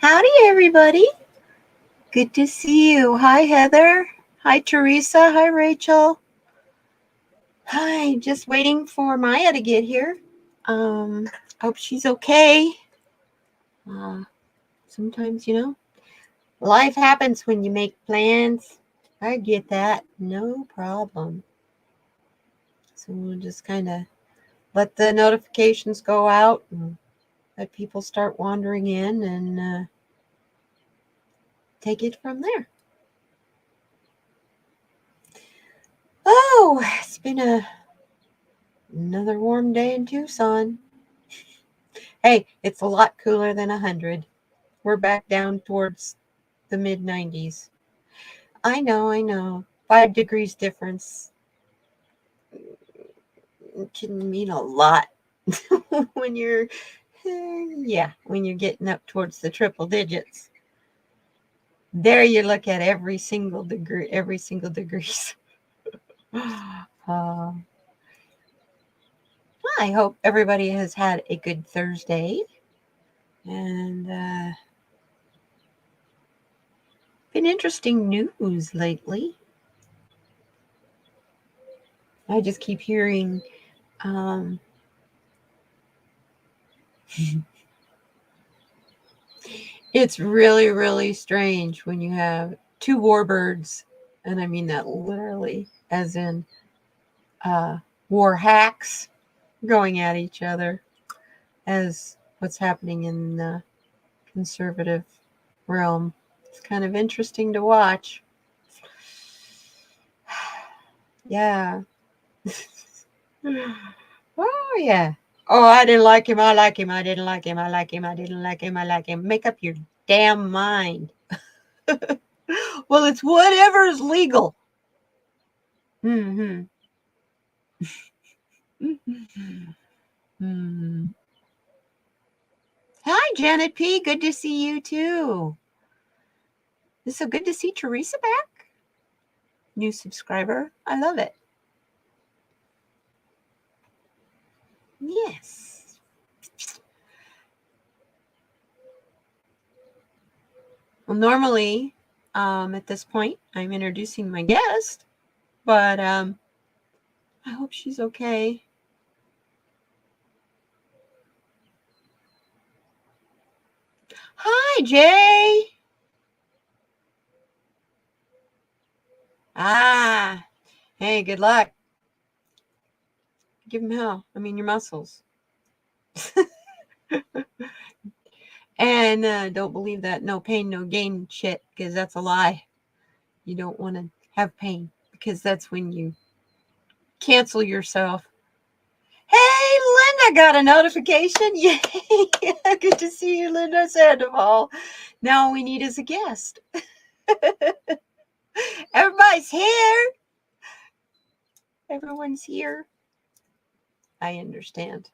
Howdy, everybody. Good to see you. Hi, Heather. Hi, Teresa. Hi, Rachel. Hi, just waiting for Maya to get here. Hope she's okay. Sometimes, life happens when you make plans. I get that. No problem. So we'll just kind of let the notifications go out and let people start wandering in and take it from there. Oh, it's been another warm day in Tucson. Hey, it's a lot cooler than 100. We're back down towards the mid-90s. I know. 5 degrees difference can mean a lot when you're getting up towards the triple digits. There you look at every single degrees. I hope everybody has had a good Thursday. And been interesting news lately. I just keep hearing it's really, really strange when you have 2 warbirds, and I mean that literally, as in war hacks going at each other, as what's happening in the conservative realm. It's kind of interesting to watch. Yeah. Oh, yeah. Oh, I didn't like him. I like him. I didn't like him. I like him. I didn't like him. I like him. Make up your damn mind. Well, it's whatever is legal. Mm-hmm. Hi, Janet P. Good to see you, too. It's so good to see Teresa back. New subscriber. I love it. Yes. Well, normally, at this point, I'm introducing my guest, but I hope she's okay. Hi, Jay. Hey, good luck. Give him hell. I mean, your muscles. And don't believe that no pain, no gain shit, because that's a lie. You don't want to have pain, because that's when you cancel yourself. Hey, Linda got a notification. Yay. Good to see you, Linda Sandoval. Now all we need is a guest. Everybody's here. Everyone's here. I understand.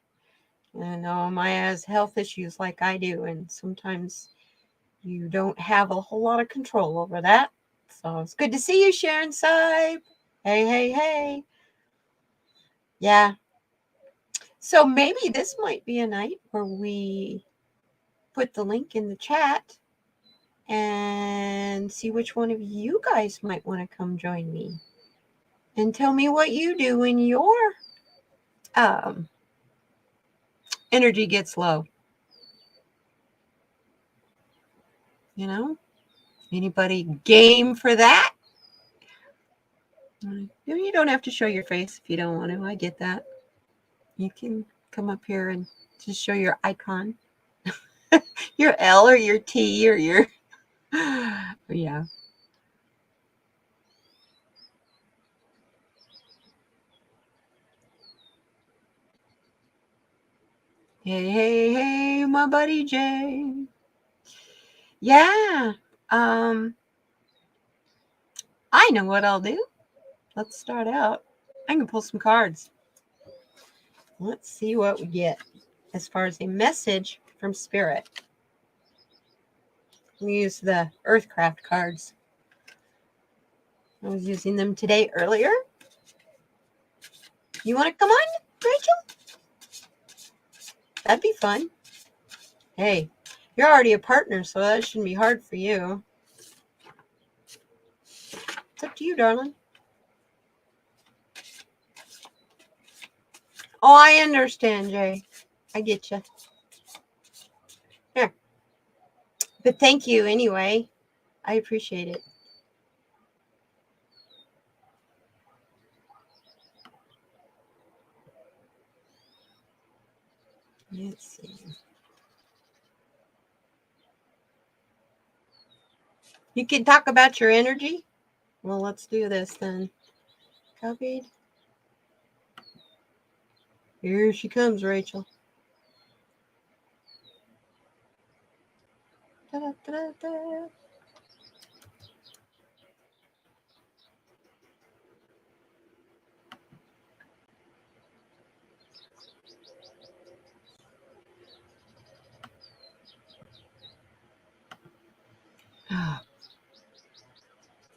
I know Maya has health issues like I do, and sometimes you don't have a whole lot of control over that. So it's good to see you, Sharon Sipe. Hey. Yeah. So maybe this might be a night where we put the link in the chat and see which one of you guys might want to come join me and tell me what you do when your energy gets low. You know, anybody game for that? You don't have to show your face if you don't want to. I get that. You can come up here and just show your icon. Your L or your T or your... Yeah. Hey, my buddy Jay. Yeah. I know what I'll do. Let's start out. I can pull some cards. Let's see what we get as far as a message from Spirit. We use the Earthcraft cards. I was using them today earlier. You want to come on, Rachel? That'd be fun. Hey, You're already a partner, so that shouldn't be hard for you. It's up to you, darling. Oh, I understand, Jay. I get you. Here. But thank you anyway. I appreciate it. Let's see. You can talk about your energy? Well, let's do this then. Copied. Here she comes, Rachel. Da-da-da-da-da.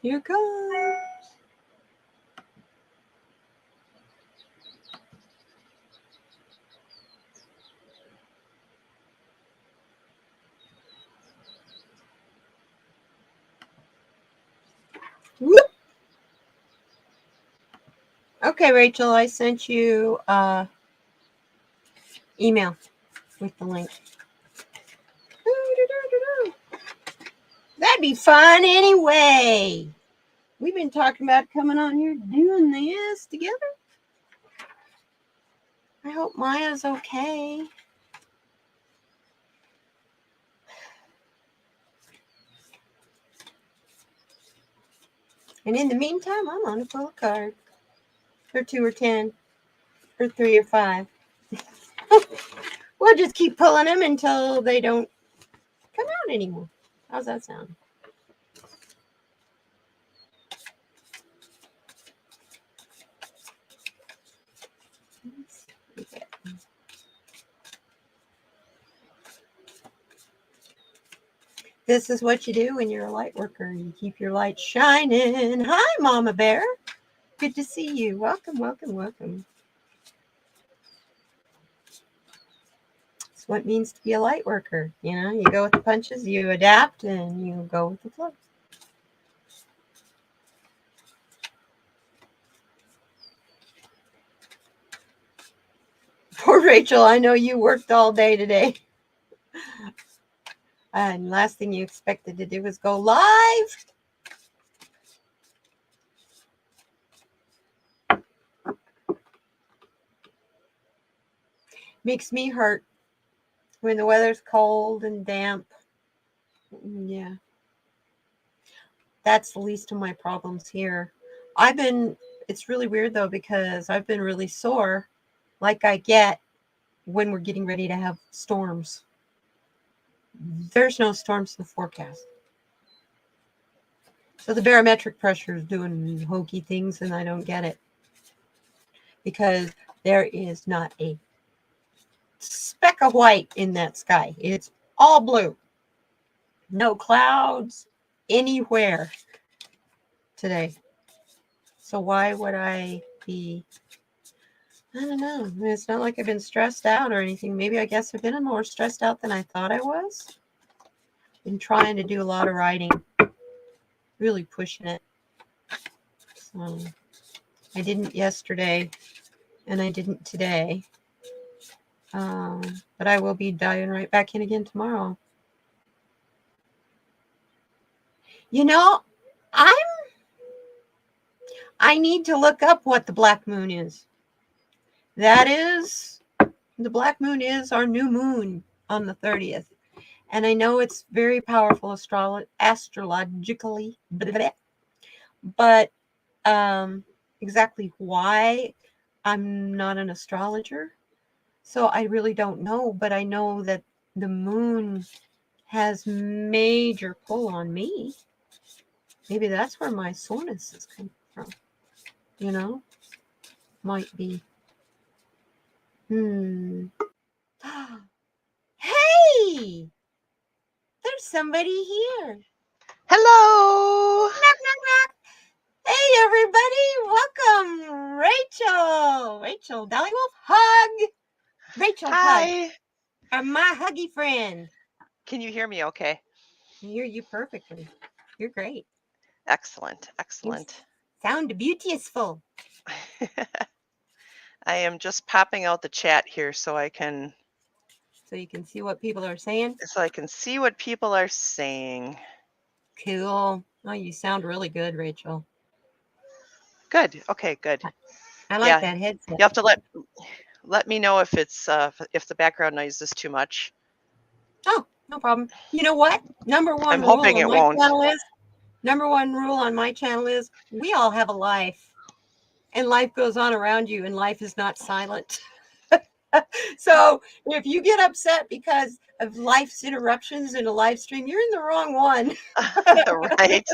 Here comes. Whoop. Okay, Rachel, I sent you email with the link. That'd be fun anyway. We've been talking about coming on here doing this together. I hope Maya's okay. And in the meantime, I'm on to pull a card. Or 2 or 10. Or 3 or 5. We'll just keep pulling them until they don't come out anymore. How's that sound? Okay. This is what you do when you're a light worker. You keep your light shining. Hi, Mama Bear. Good to see you. Welcome, welcome, welcome. It's what it means to be a light worker. You know, you go with the punches, you adapt, and you go with the flow. Poor Rachel, I know you worked all day today. And last thing you expected to do was go live. Makes me hurt when the weather's cold and damp. Yeah. That's the least of my problems here. It's really weird though, because I've been really sore like I get when we're getting ready to have storms. There's no storms in the forecast. So the barometric pressure is doing hokey things and I don't get it. Because there is not a speck of white in that sky. It's all blue. No clouds anywhere today. So why would I be... I don't know. It's not like I've been stressed out or anything. Maybe I guess I've been more stressed out than I thought I was. Been trying to do a lot of writing. Really pushing it. So I didn't yesterday and I didn't today. But I will be diving right back in again tomorrow. You know, I need to look up what the black moon is. That is, the black moon is our new moon on the 30th. And I know it's very powerful astrologically, but exactly why I'm not an astrologer. So I really don't know, but I know that the moon has major pull on me. Maybe that's where my soreness is coming from. You know, might be. Hey, there's somebody here. Hello. Knock, knock, knock. Hey, everybody. Welcome, Rachel. Rachel, Dolly Wolf, hug. Rachel, Hi. hug. My huggy friend. Can you hear me okay? I hear you perfectly. You're great. Excellent. You Excellent. sound beautiful. I am just popping out the chat here so I can see what people are saying. see what people are saying. Cool. Oh, you sound really good, Rachel. Good. Okay, good. I like that headset. You have to let me know if it's if the background noise is too much. Oh, no problem. You know what? Number one I'm rule hoping on it my won't. channel is we all have a life, and life goes on around you, and life is not silent. So if you get upset because of life's interruptions in a live stream, you're in the wrong one. Right.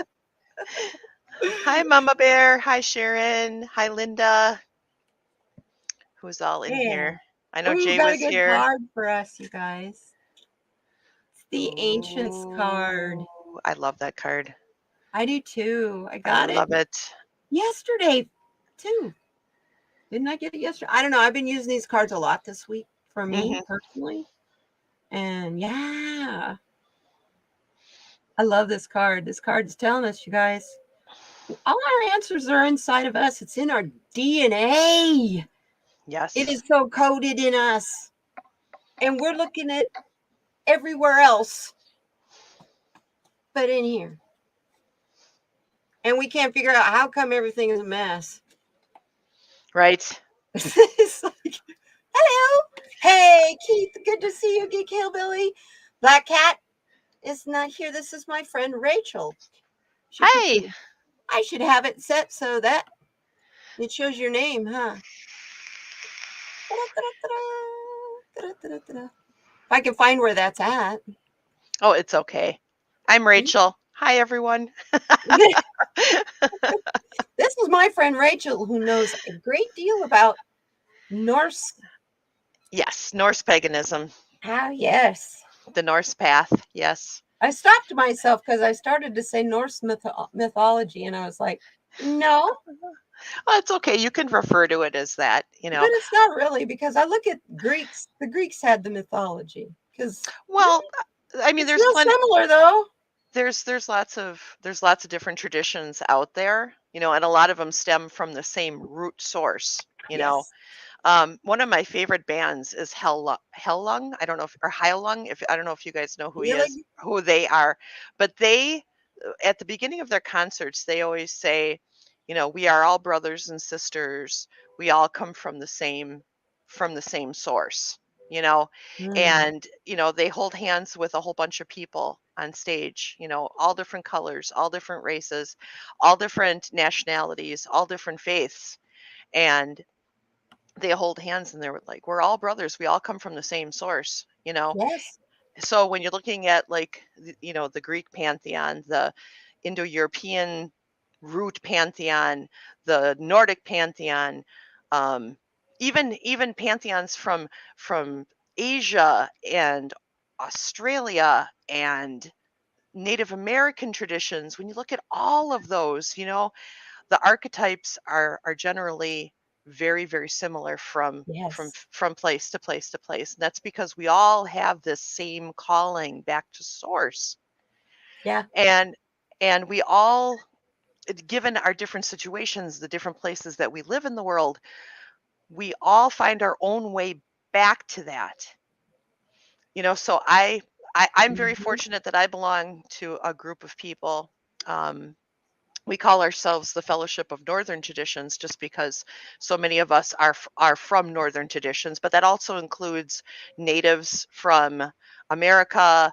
Hi, Mama Bear. Hi, Sharon. Hi, Linda. Who's all in here? I know Ooh, Jay got a was good here. card for us, you guys. It's the Ancients card. Ooh, I love that card. I do too. I I got love it. yesterday too. Didn't I get it yesterday? I don't know. I've been using these cards a lot this week for me personally. And yeah, I love this card. This card is telling us, you guys, all our answers are inside of us. It's in our DNA. Yes. It is so coded in us. And we're looking at everywhere else but in here. And we can't figure out how come everything is a mess. Right. It's like, hello. Hey, Keith. Good to see you, Geek Hillbilly. Black Cat is not here. This is my friend Rachel. Hi. I should have it set so that it shows your name, huh? If I can find where that's at. Oh, it's okay. I'm Rachel. Hi, everyone. This is my friend Rachel, who knows a great deal about Norse. Yes, Norse paganism. Ah, yes. The Norse path. Yes. I stopped myself because I started to say Norse mythology, and I was like, no. Well, it's okay. You can refer to it as that, But it's not really, because I look at Greeks. The Greeks had the mythology. Well, I mean, there's real similar though. There's lots of different traditions out there, and a lot of them stem from the same root source. One of my favorite bands is Hellung. I don't know or Heilung. I don't know if you guys know who they are, but they, at the beginning of their concerts, they always say, we are all brothers and sisters. We all come from the same source. And they hold hands with a whole bunch of people on stage. All different colors, all different races, all different nationalities, all different faiths, and they hold hands and they're like, we're all brothers. We all come from the same source, Yes. So when you're looking at the Greek pantheon, the Indo-European root pantheon, the Nordic pantheon, even pantheons from Asia and Australia and Native American traditions, when you look at all of those, the archetypes are generally very, very similar from place to place to place. And that's because we all have this same calling back to source. Yeah. And we all, given our different situations, the different places that we live in the world, we all find our own way back to that. So I'm very fortunate that I belong to a group of people. We call ourselves the Fellowship of Northern Traditions just because so many of us are from Northern traditions, but that also includes natives from America,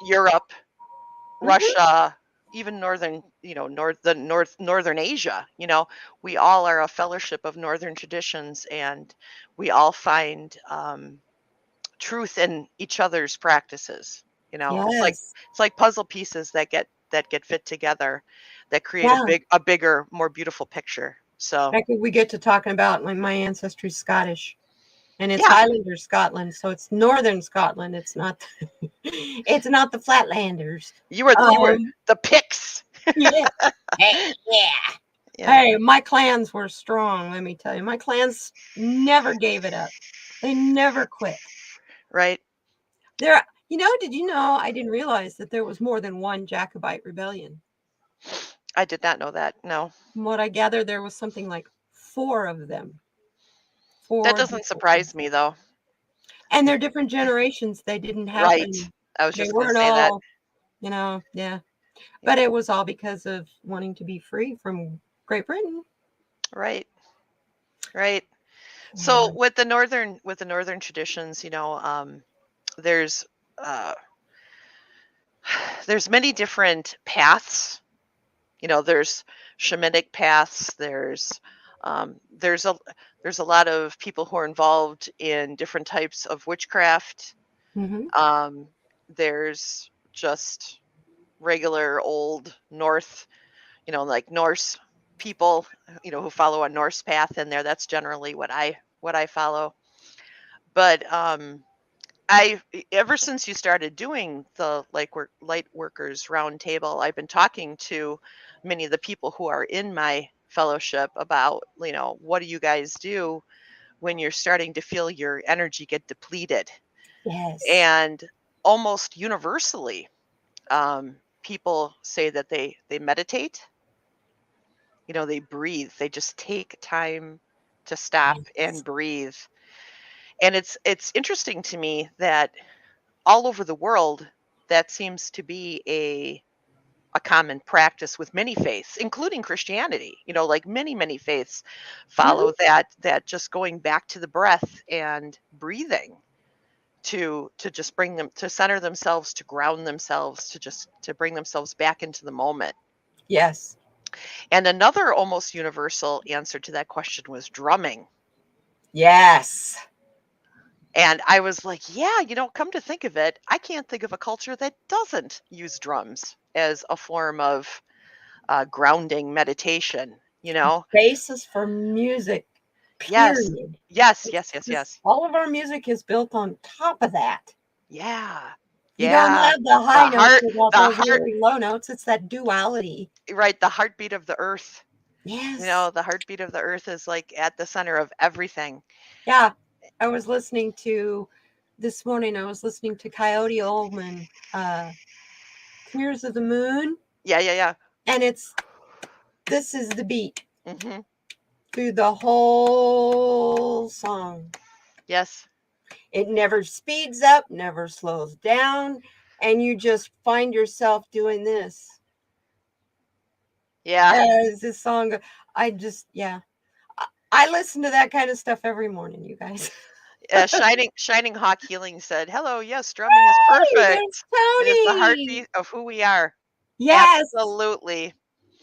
Europe, Russia, even northern Asia. We all are a fellowship of Northern traditions, and we all find truth in each other's practices. It's like puzzle pieces that get fit together, that create a bigger, more beautiful picture. So we get to talking about, like, my ancestry is Scottish, and it's Highlander Scotland, so it's Northern Scotland. It's not it's not the Flatlanders. You were the Picts. Yeah. Hey, Hey, my clans were strong, let me tell you. My clans never gave it up. They never quit. Right. Did you know I didn't realize that there was more than one Jacobite rebellion? I did not know that. No. From what I gather, there was something like 4 of them. That 4 doesn't different surprise ones. me though. And they're different generations. They didn't Right. happen. I was They just going to weren't say that. all, yeah. Yeah. But it was all because of wanting to be free from Great Britain. Right. Right. Yeah. So with the northern traditions, there's uh, there's many different paths. There's shamanic paths. There's a lot of people who are involved in different types of witchcraft. hmm There's just regular old North, like Norse people, who follow a Norse path in there. That's generally what I follow. But I ever since you started doing the light workers roundtable, I've been talking to many of the people who are in my fellowship about, what do you guys do when you're starting to feel your energy get depleted? Yes. And almost universally, people say that they meditate, they breathe, they just take time to stop Yes. and breathe. And it's interesting to me that all over the world, that seems to be a common practice with many faiths, including Christianity. Like many faiths Mhm. follow that just going back to the breath and breathing to just bring them to center themselves, to ground themselves, to bring themselves back into the moment. Yes. And another almost universal answer to that question was drumming. Yes. And I was like, yeah, come to think of it, I can't think of a culture that doesn't use drums as a form of grounding meditation, Basis for music, Yes. period. Yes, It's yes, yes, just yes. all of our music is built on top of that. Yeah. You don't Yeah. have the The high notes heart without the those heart really low notes. It's that duality. right, the heartbeat of the earth. Yes. The heartbeat of the earth is like at the center of everything. Yeah. I was listening to this morning, I was listening to Coyote Oldman, Tears of the Moon, Yeah, yeah, yeah. and this is the beat Mhm. through the whole song. Yes. It never speeds up, never slows down, and you just find yourself doing this Yeah. as this song. Yeah. I listen to that kind of stuff every morning, you guys. Shining Hawk Healing said, "Hello, yes, drumming is Hey, there's perfect. It is the Tony. heartbeat of who we are." Yes. Absolutely.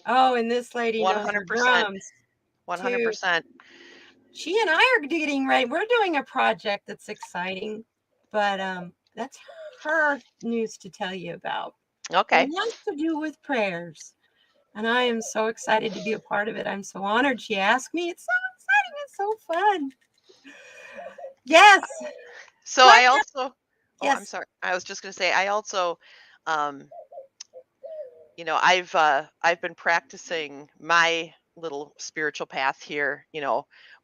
Oh, and this lady knows her 100%. drums too. 100%. She and I are getting ready. We're doing a project that's exciting, but that's her news to tell you about. Okay. It has to do with prayers. And I am so excited to be a part of it. I'm so honored she asked me. It's so exciting. It's so fun. Yes. So Black I Cat. also I'm Yes. sorry. I was just going to say I also um I've been practicing my little spiritual path here,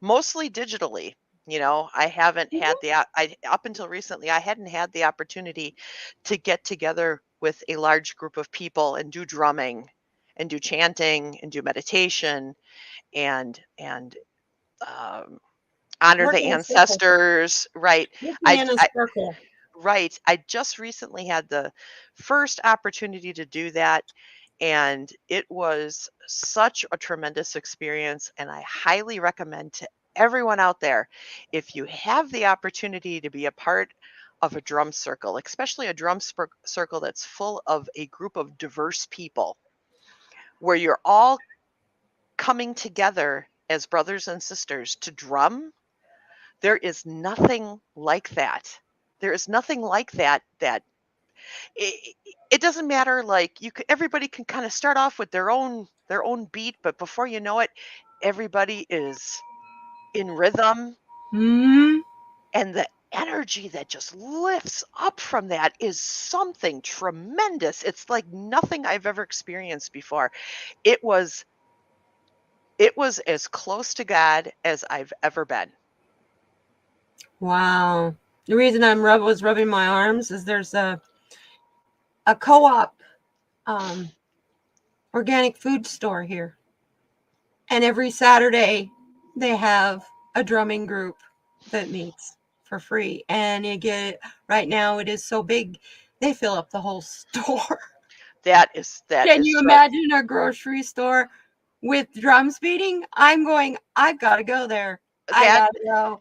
mostly digitally. I haven't had Mhm. I up until recently I hadn't had the opportunity to get together with a large group of people and do drumming and do chanting and do meditation and um, honor Work the in a circle. ancestors, right? Working I, in a I circle. right. I just recently had the first opportunity to do that, and it was such a tremendous experience. And I highly recommend to everyone out there, if you have the opportunity to be a part of a drum circle, especially a circle that's full of a group of diverse people, where you're all coming together as brothers and sisters to drum. There is nothing like that. There is nothing like that it, it doesn't matter, like everybody can kind of start off with their own beat, but before you know it, everybody is in rhythm, Hmm. and the energy that just lifts up from that is something tremendous. It's like nothing I've ever experienced before. It was it was as close to God as I've ever been. Wow. The reason was rubbing my arms is there's a co-op organic food store here. And every Saturday they have a drumming group that meets for free. And right now it is so big, they fill up the whole store. That is Can you imagine a grocery store with drums beating? I've got to go there. I got to go.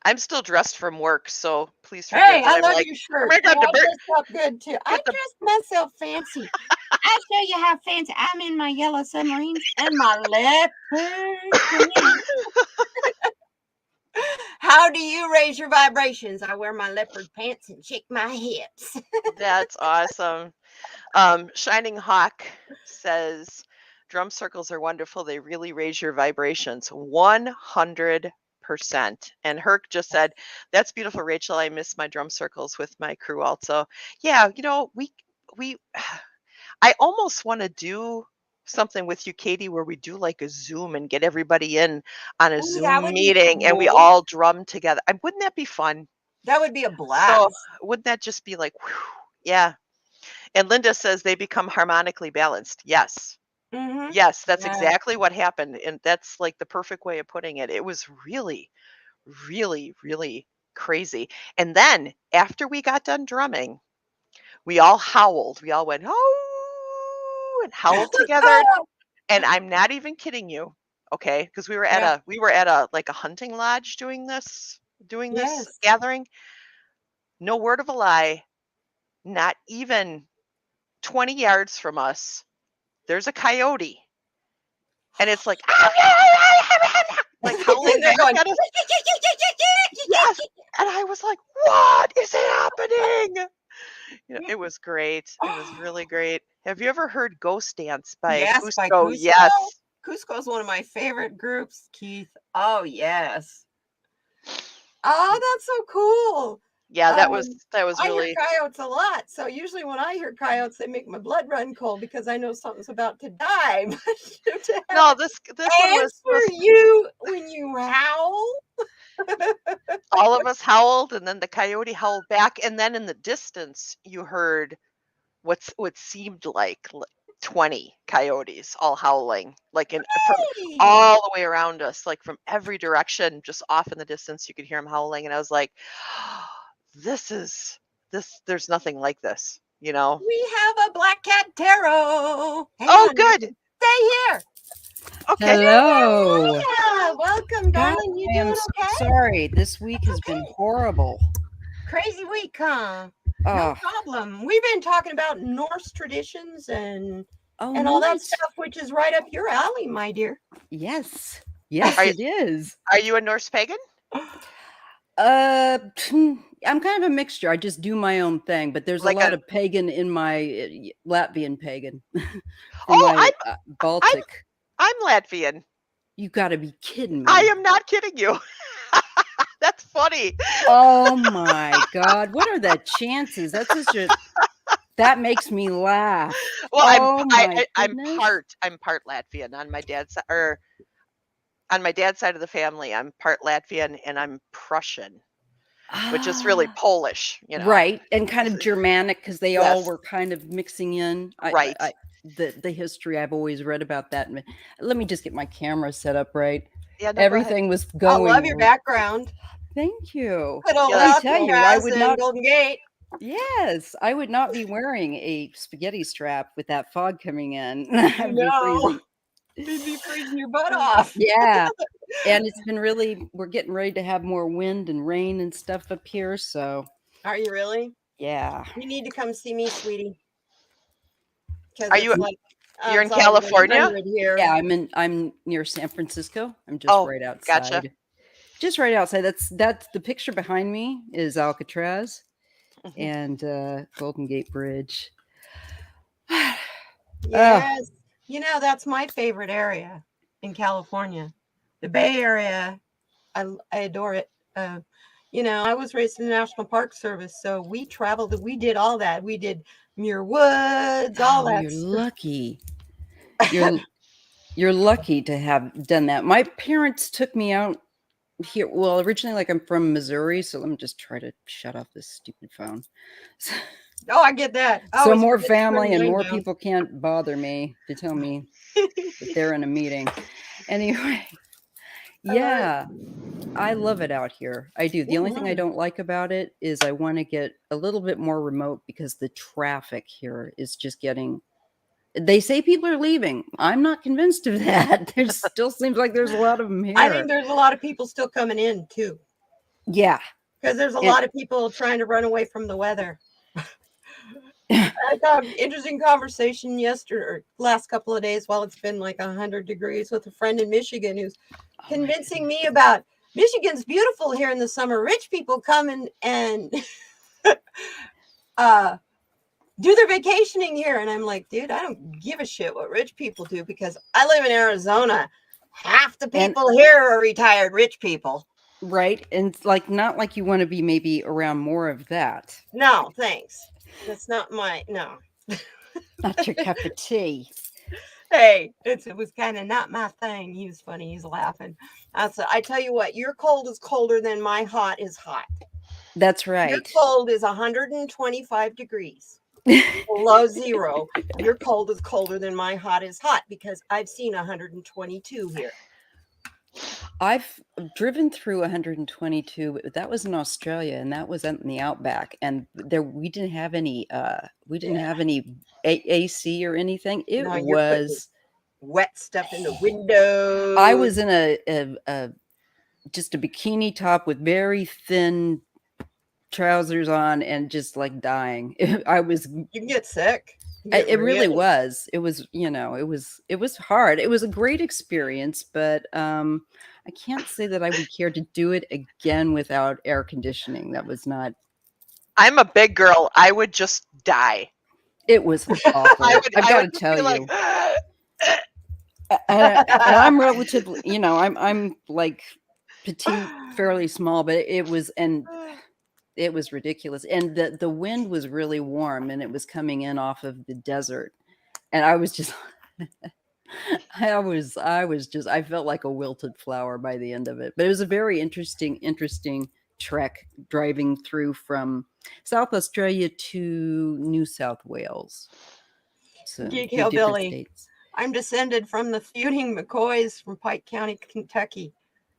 I'm still dressed from work, so please forgive me. I love your shirt. I dressed up good too. I dressed myself fancy. I'll show you how fancy. I'm in my yellow submarines and my leopard. How do you raise your vibrations? I wear my leopard pants and shake my hips. That's awesome. Shining Hawk says, drum circles are wonderful. They really raise your vibrations. 100%. And Herc just said, that's beautiful, Rachel. I miss my drum circles with my crew also. Yeah, I almost want to do something with you, Katie, where we do like a Zoom and get everybody in on a Zoom meeting and we all drum together. Wouldn't that be fun? That would be a blast. So wouldn't that just be like, whew, yeah. And Linda says they become harmonically balanced. Yes. Mm-hmm. Yes, that's exactly what happened. And that's like the perfect way of putting it. It was really, really, really crazy. And then after we got done drumming, we all howled. We all went, oh, and howled together. And I'm not even kidding you. Okay. Because we were at a like a hunting lodge doing this gathering. No word of a lie. Not even 20 yards from us, there's a coyote. And it's like, like howling back at us. Yes. And I was like, what is happening? It was great. It was really great. Have you ever heard Ghost Dance by Cusco? By Cusco? Yes. Cusco is one of my favorite groups, Keith. Oh, yes. Oh, that's so cool. Yeah, that was really. I hear coyotes a lot. So usually when I hear coyotes, they make my blood run cold because I know something's about to die. No, this one was for you when you howl. All of us howled, and then the coyote howled back, and then in the distance you heard what seemed like 20 coyotes all howling, like from all the way around us, like from every direction, just off in the distance you could hear them howling. And I was like, oh, there's nothing like this, We have a Black Cat Tarot. Good. Stay here. Okay. Hello. Yeah, welcome, darling. You doing okay? Sorry, this week has been horrible. Crazy week, huh? No problem. We've been talking about Norse traditions and all that stuff, which is right up your alley, my dear. Yes, it is. Are you a Norse pagan? I'm kind of a mixture. I just do my own thing, but there's like a lot of pagan in my Latvian pagan. Baltic. I'm Latvian. You got to be kidding me. I am not kidding you. That's funny. Oh my God. What are the chances? That's that makes me laugh. Well, I'm part Latvian on my dad's side, on my dad's side of the family. I'm part Latvian and I'm Prussian, which is really Polish, Right. And kind of Germanic because they all were kind of mixing in. Right. The history, I've always read about that. Let me just get my camera set up right. Yeah, everything was going. I love your background. Thank you. Let me tell you, I would not. Golden Gate. Yes, I would not be wearing a spaghetti strap with that fog coming in. No, you'd be freezing your butt off. Yeah, and it's been we're getting ready to have more wind and rain and stuff up here. So, are you really? Yeah. You need to come see me, sweetie. Are you? You're in California? Yeah, I'm near San Francisco. I'm just right outside. Gotcha. Just right outside. That's the picture behind me is Alcatraz and Golden Gate Bridge. Yes. That's my favorite area in California. The Bay Area. I adore it. I was raised in the National Park Service, so we traveled. We did all that. We did Muir Woods, all that. You're lucky. You're lucky to have done that. My parents took me out here. Well, originally, like I'm from Missouri, so let me just try to shut off this stupid phone. Oh, I get that. I So always more forget to turn family and mine more down. people can't bother me to tell me that they're in a meeting. Anyway, yeah, I love it out here. I do. The only thing I don't like about it is I want to get a little bit more remote because the traffic here is just getting. They say people are leaving. I'm not convinced of that. There still seems like there's a lot of them here. I think there's a lot of people still coming in too. Yeah. Because there's a lot of people trying to run away from the weather. I had an interesting conversation yesterday or last couple of days while it's been like 100 degrees with a friend in Michigan who's convincing me about Michigan's beautiful here in the summer. Rich people come and do their vacationing here. And I'm like, dude, I don't give a shit what rich people do because I live in Arizona. Half the people here are retired rich people. Right. And like, not like you want to be maybe around more of that. No, thanks. That's not no. Not your cup of tea. Hey, it was kind of not my thing. He was funny. He's laughing. I tell you what, your cold is colder than my hot is hot. That's right. Your cold is 125 degrees below zero. Your cold is colder than my hot is hot because I've seen 122 here. I've driven through 122. That was in Australia, and that was in the outback. And there, we didn't have any. We didn't have any AC or anything. It was wet stuff in the window. I was in a just a bikini top with very thin trousers on, and just like dying. I was. You can get sick. It really was. It was, it was hard. It was a great experience, but I can't say that I would care to do it again without air conditioning. That was not. I'm a big girl. I would just die. It was awful. I've got to tell you. Like, and I'm relatively, I'm like petite, fairly small, but it was, and it was ridiculous. And the wind was really warm, and it was coming in off of the desert. And I was just, I felt like a wilted flower by the end of it. But it was a very interesting trek driving through from South Australia to New South Wales. So, Geek Hillbilly. I'm descended from the feuding McCoys from Pike County, Kentucky.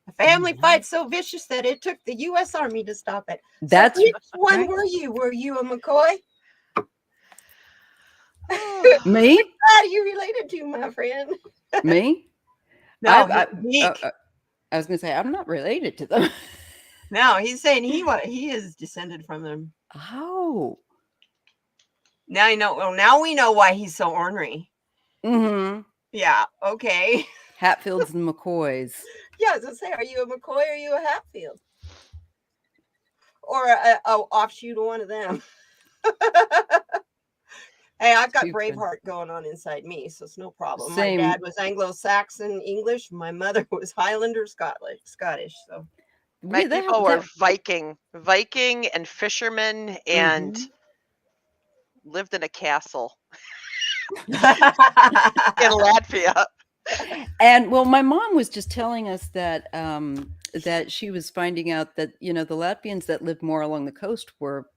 A family fight so vicious that it took the U.S. Army to stop it. That's so which one were you? Were you a McCoy? Me? Which side are you related to, my friend? Me? No, I was going to say, I'm not related to them. No, he's saying he is descended from them. Oh. Now you know. Well, now we know why he's so ornery. Mm-hmm. Yeah. Okay. Hatfields and McCoys. Yeah, I was gonna say, are you a McCoy or are you a Hatfield? Or a offshoot of one of them? Hey, I've got Braveheart going on inside me, so it's no problem. Same. My dad was Anglo-Saxon English. My mother was Highlander Scottish. So my people were Viking and fishermen, and lived in a castle in Latvia. And well, my mom was just telling us that that she was finding out that the Latvians that lived more along the coast were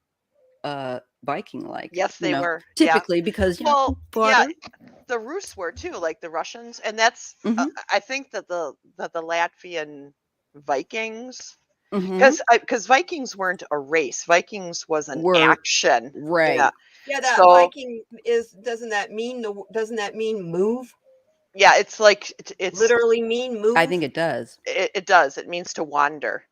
Viking-like. Yes, they were typically because the Rus were too, like the Russians, and that's I think that the Latvian Vikings, because Vikings weren't a race. Vikings was an action, right? Yeah, that Viking doesn't that mean move? Yeah, it's like it's literally mean move. I think it does. It does. It means to wander.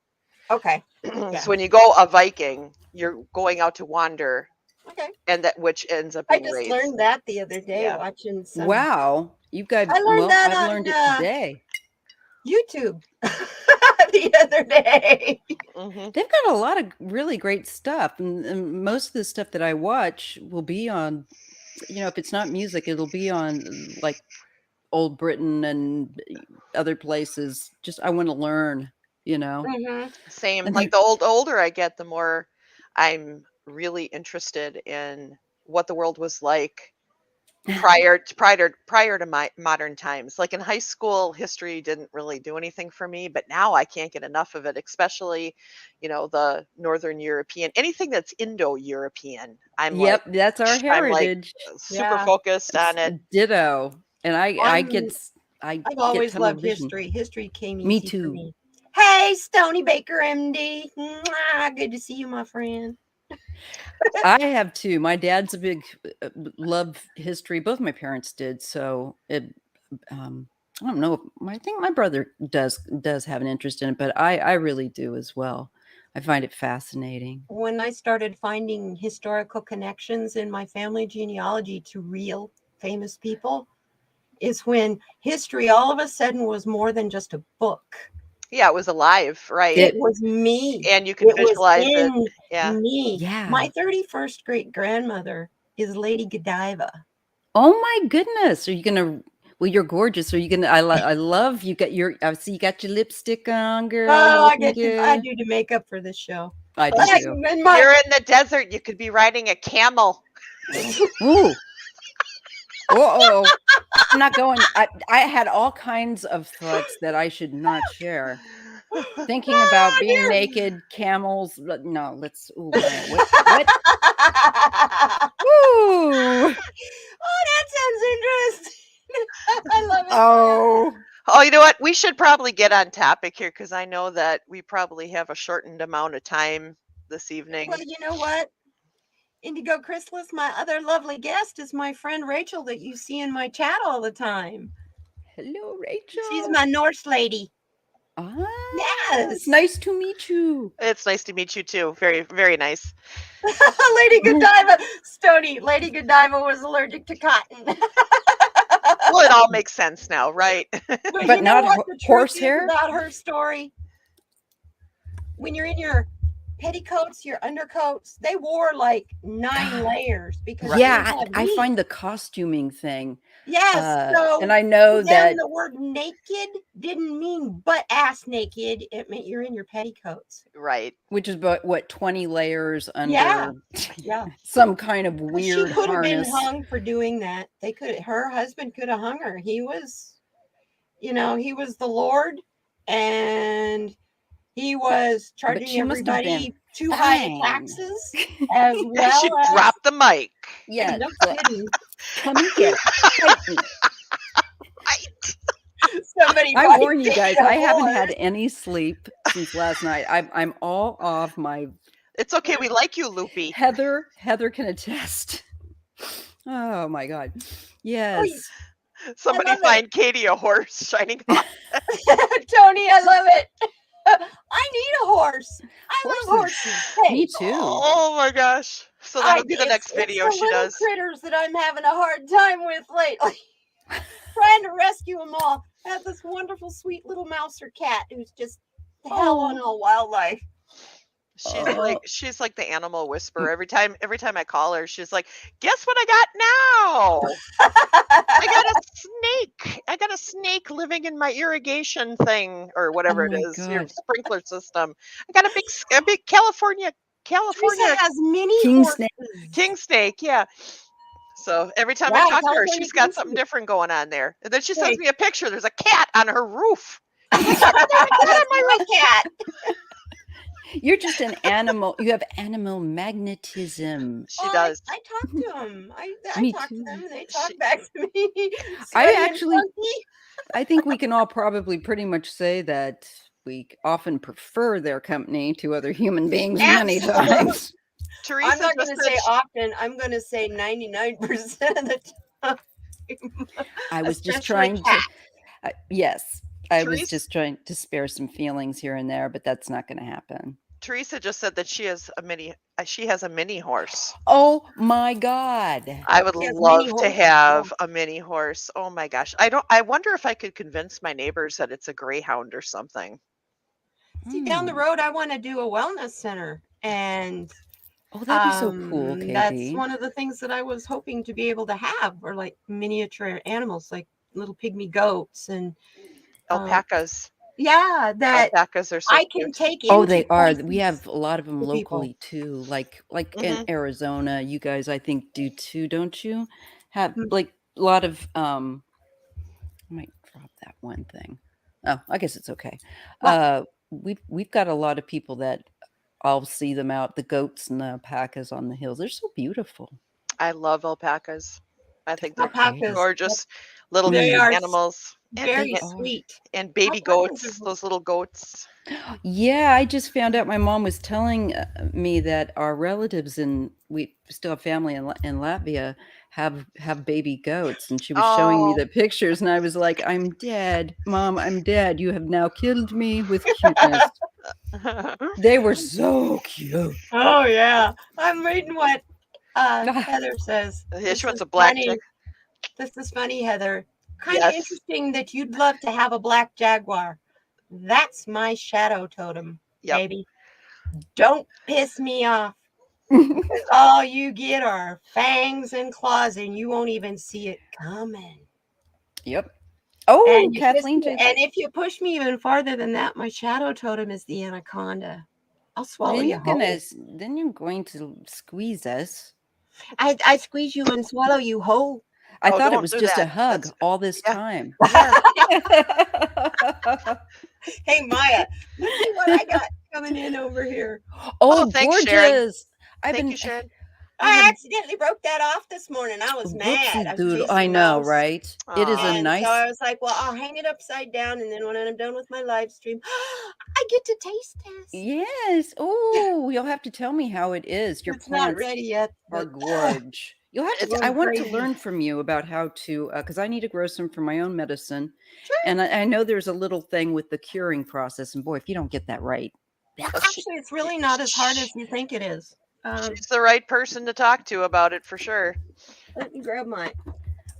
Okay. So when you go a Viking, you're going out to wander. Okay. And that which ends up. I just learned that the other day watching some. Wow, you guys! I learned that I've learned it today. YouTube the other day. They've got a lot of really great stuff, and most of the stuff that I watch will be on. If it's not music, it'll be on like Old Britain and other places. Just I want to learn. Same. Like the older I get, the more I'm really interested in what the world was like prior to my modern times. Like in high school, history didn't really do anything for me, but now I can't get enough of it, especially, the Northern European, anything that's Indo-European. Yep, that's our I'm like heritage. super Yeah. focused on it. Ditto. And I I'm- get I've get always tunnel loved vision. history. History came Me easy for too. me. Hey, Stony Baker, MD. Mwah, good to see you, my friend. I have too. My dad's a big love history. Both my parents did. So it, I don't know. I think my brother does have an interest in it, but I really do as well. I find it fascinating. When I started finding historical connections in my family genealogy to real famous people, is when history all of a sudden was more than just a book. Yeah, it was alive, right? It was me. And you could It was visualize it. in Yeah. me. Yeah. My 31st great grandmother is Lady Godiva. Oh my goodness. Are you gonna? Well, you're gorgeous. Are you gonna? I love you. Got your. I see you got your lipstick on, girl. Oh, You're looking I good. do the makeup for this show. I do Like, too. in my- You're in the desert. You could be riding a camel. Ooh. Oh, I'm not going. I had all kinds of thoughts that I should not share. Thinking about Oh, being dear. naked, camels. No, let's. Ooh, what? Ooh. Oh, that sounds interesting. I love it. Oh. Oh, you know what? We should probably get on topic here because I know that we probably have a shortened amount of time this evening. Well, you know what? Indigo Chrysalis, my other lovely guest, is my friend Rachel that you see in my chat all the time. Hello, Rachel. She's my Norse lady. Ah, Yes. it's nice to meet you. It's nice to meet you too. Very, very nice. Lady Godiva. Stony, Lady Godiva was allergic to cotton. Well, it all makes sense now, right? But But you know not what the truth horsehair? is about her story? When you're in your petticoats, your undercoats, they wore like 9 layers because they Yeah, had I meat. find the costuming thing. Yes, so and I know to them, that. the word naked didn't mean butt ass naked. It meant you're in your petticoats. Right. Which is about what 20 layers under Yeah. some kind of She weird could have been harness. hung for doing that. Her husband could have hung her. He was, he was the Lord, and he was charging she must have been everybody too high fine. taxes as I well should as. drop the mic. Yeah, No well, kidding. come and get it. Fight me. Somebody I might warn you be guys, a I haven't horse. had any sleep since last night. I'm all off my. It's okay. We like you, Loopy. Heather can attest. Oh my God. Yes. Somebody love it. find Katie a horse shining hot. Tony, I love it. I need a horse. I love horses. Hey, Me too. Oh my gosh. So that'll be the next video it's the she little does. critters that I'm having a hard time with lately. Trying to rescue them all. I have this wonderful, sweet little mouse or cat who's just hell on all wildlife. She's like the animal whisperer. Every time I call her, she's like, "Guess what I got now? I got a snake living in my irrigation thing or whatever Oh it my is, your God. sprinkler system. I got a big California Teresa has mini King horses. snake. king snake, yeah." So every time Yeah, I talk to her, California she's got king something snake. different going on there. And then she sends Right. me a picture. There's a cat on her roof. That's my cat. You're just an animal. You have animal magnetism. She does. I talk to them. I Me talk too. to them and they talk back to me. I Sweaty and actually- funky. I think we can all probably pretty much say that we often prefer their company to other human beings many Absolutely. times. Teresa I'm not just going to said say often. I'm going to say 99% of the time. I was just Especially trying cats. to. Yes, I was Teresa- just trying to spare some feelings here and there, but that's not going to happen. Teresa just said that she has a mini horse. Oh my God! I would She has love mini to horses, have a mini horse. Oh my gosh. I wonder if I could convince my neighbors that it's a greyhound or something. See, down the road, I want to do a wellness center. And Oh, that'd be so cool, that's Katie. one of the things that I was hoping to be able to have, or like miniature animals, like little pygmy goats and Alpacas. that Alpacas are so I can cute. take Oh, into they are. We places have a lot of them for people. locally too. Like in Arizona, you guys I think do too, don't you? Have Mm. like lot of I might drop that one thing. Oh, I guess it's okay. What? We've got a lot of people that I'll see them out, the goats and the alpacas on the hills. They're so beautiful. I love alpacas. I think they're Alpacas. gorgeous little They Mm. are animals. very They are. sweet. And baby Alpacas goats, are- those little goats. Yeah, I just found out my mom was telling me that our relatives we still have family in Latvia have baby goats, and she was showing me Oh, the pictures, and I was like, "I'm dead, Mom, I'm dead. You have now killed me with cuteness." They were so cute. Oh yeah. I'm reading what Heather says. This she wants is a black funny. chick. This is funny, Heather. Kind of Yes. interesting that you'd love to have a black jaguar. That's my shadow totem, Yep. baby. Don't piss me off. All you get are fangs and claws, and you won't even see it coming. Yep. Oh, And Kathleen did and that. if you push me even farther than that, my shadow totem is the anaconda. I'll swallow Then you whole. then you're going to squeeze us. I squeeze you and swallow you whole. I Oh, thought it don't was do just a that. hug That's all this yeah. time. Yeah. Hey Maya, look see what I got coming in over here. Oh, thanks, Sharon. gorgeous! Thank you, Sharon. I accidentally broke that off this morning. I was mad. Whoopsie I was doodle. chasing I a know, mouse. right? It is a And nice. so I was like, well, I'll hang it upside down, and then when I'm done with my live stream, I get to taste test. Yes. Oh, you'll have to tell me how it is. Your It's not plants ready yet, are but gorge. You'll have to. It's I want to crazy. learn from you about how to, because I need to grow some for my own medicine, Sure. and I know there's a little thing with the curing process. And boy, if you don't get that right, Actually, it's really not as hard as you think it is. She's the right person to talk to about it for sure. Let me grab my.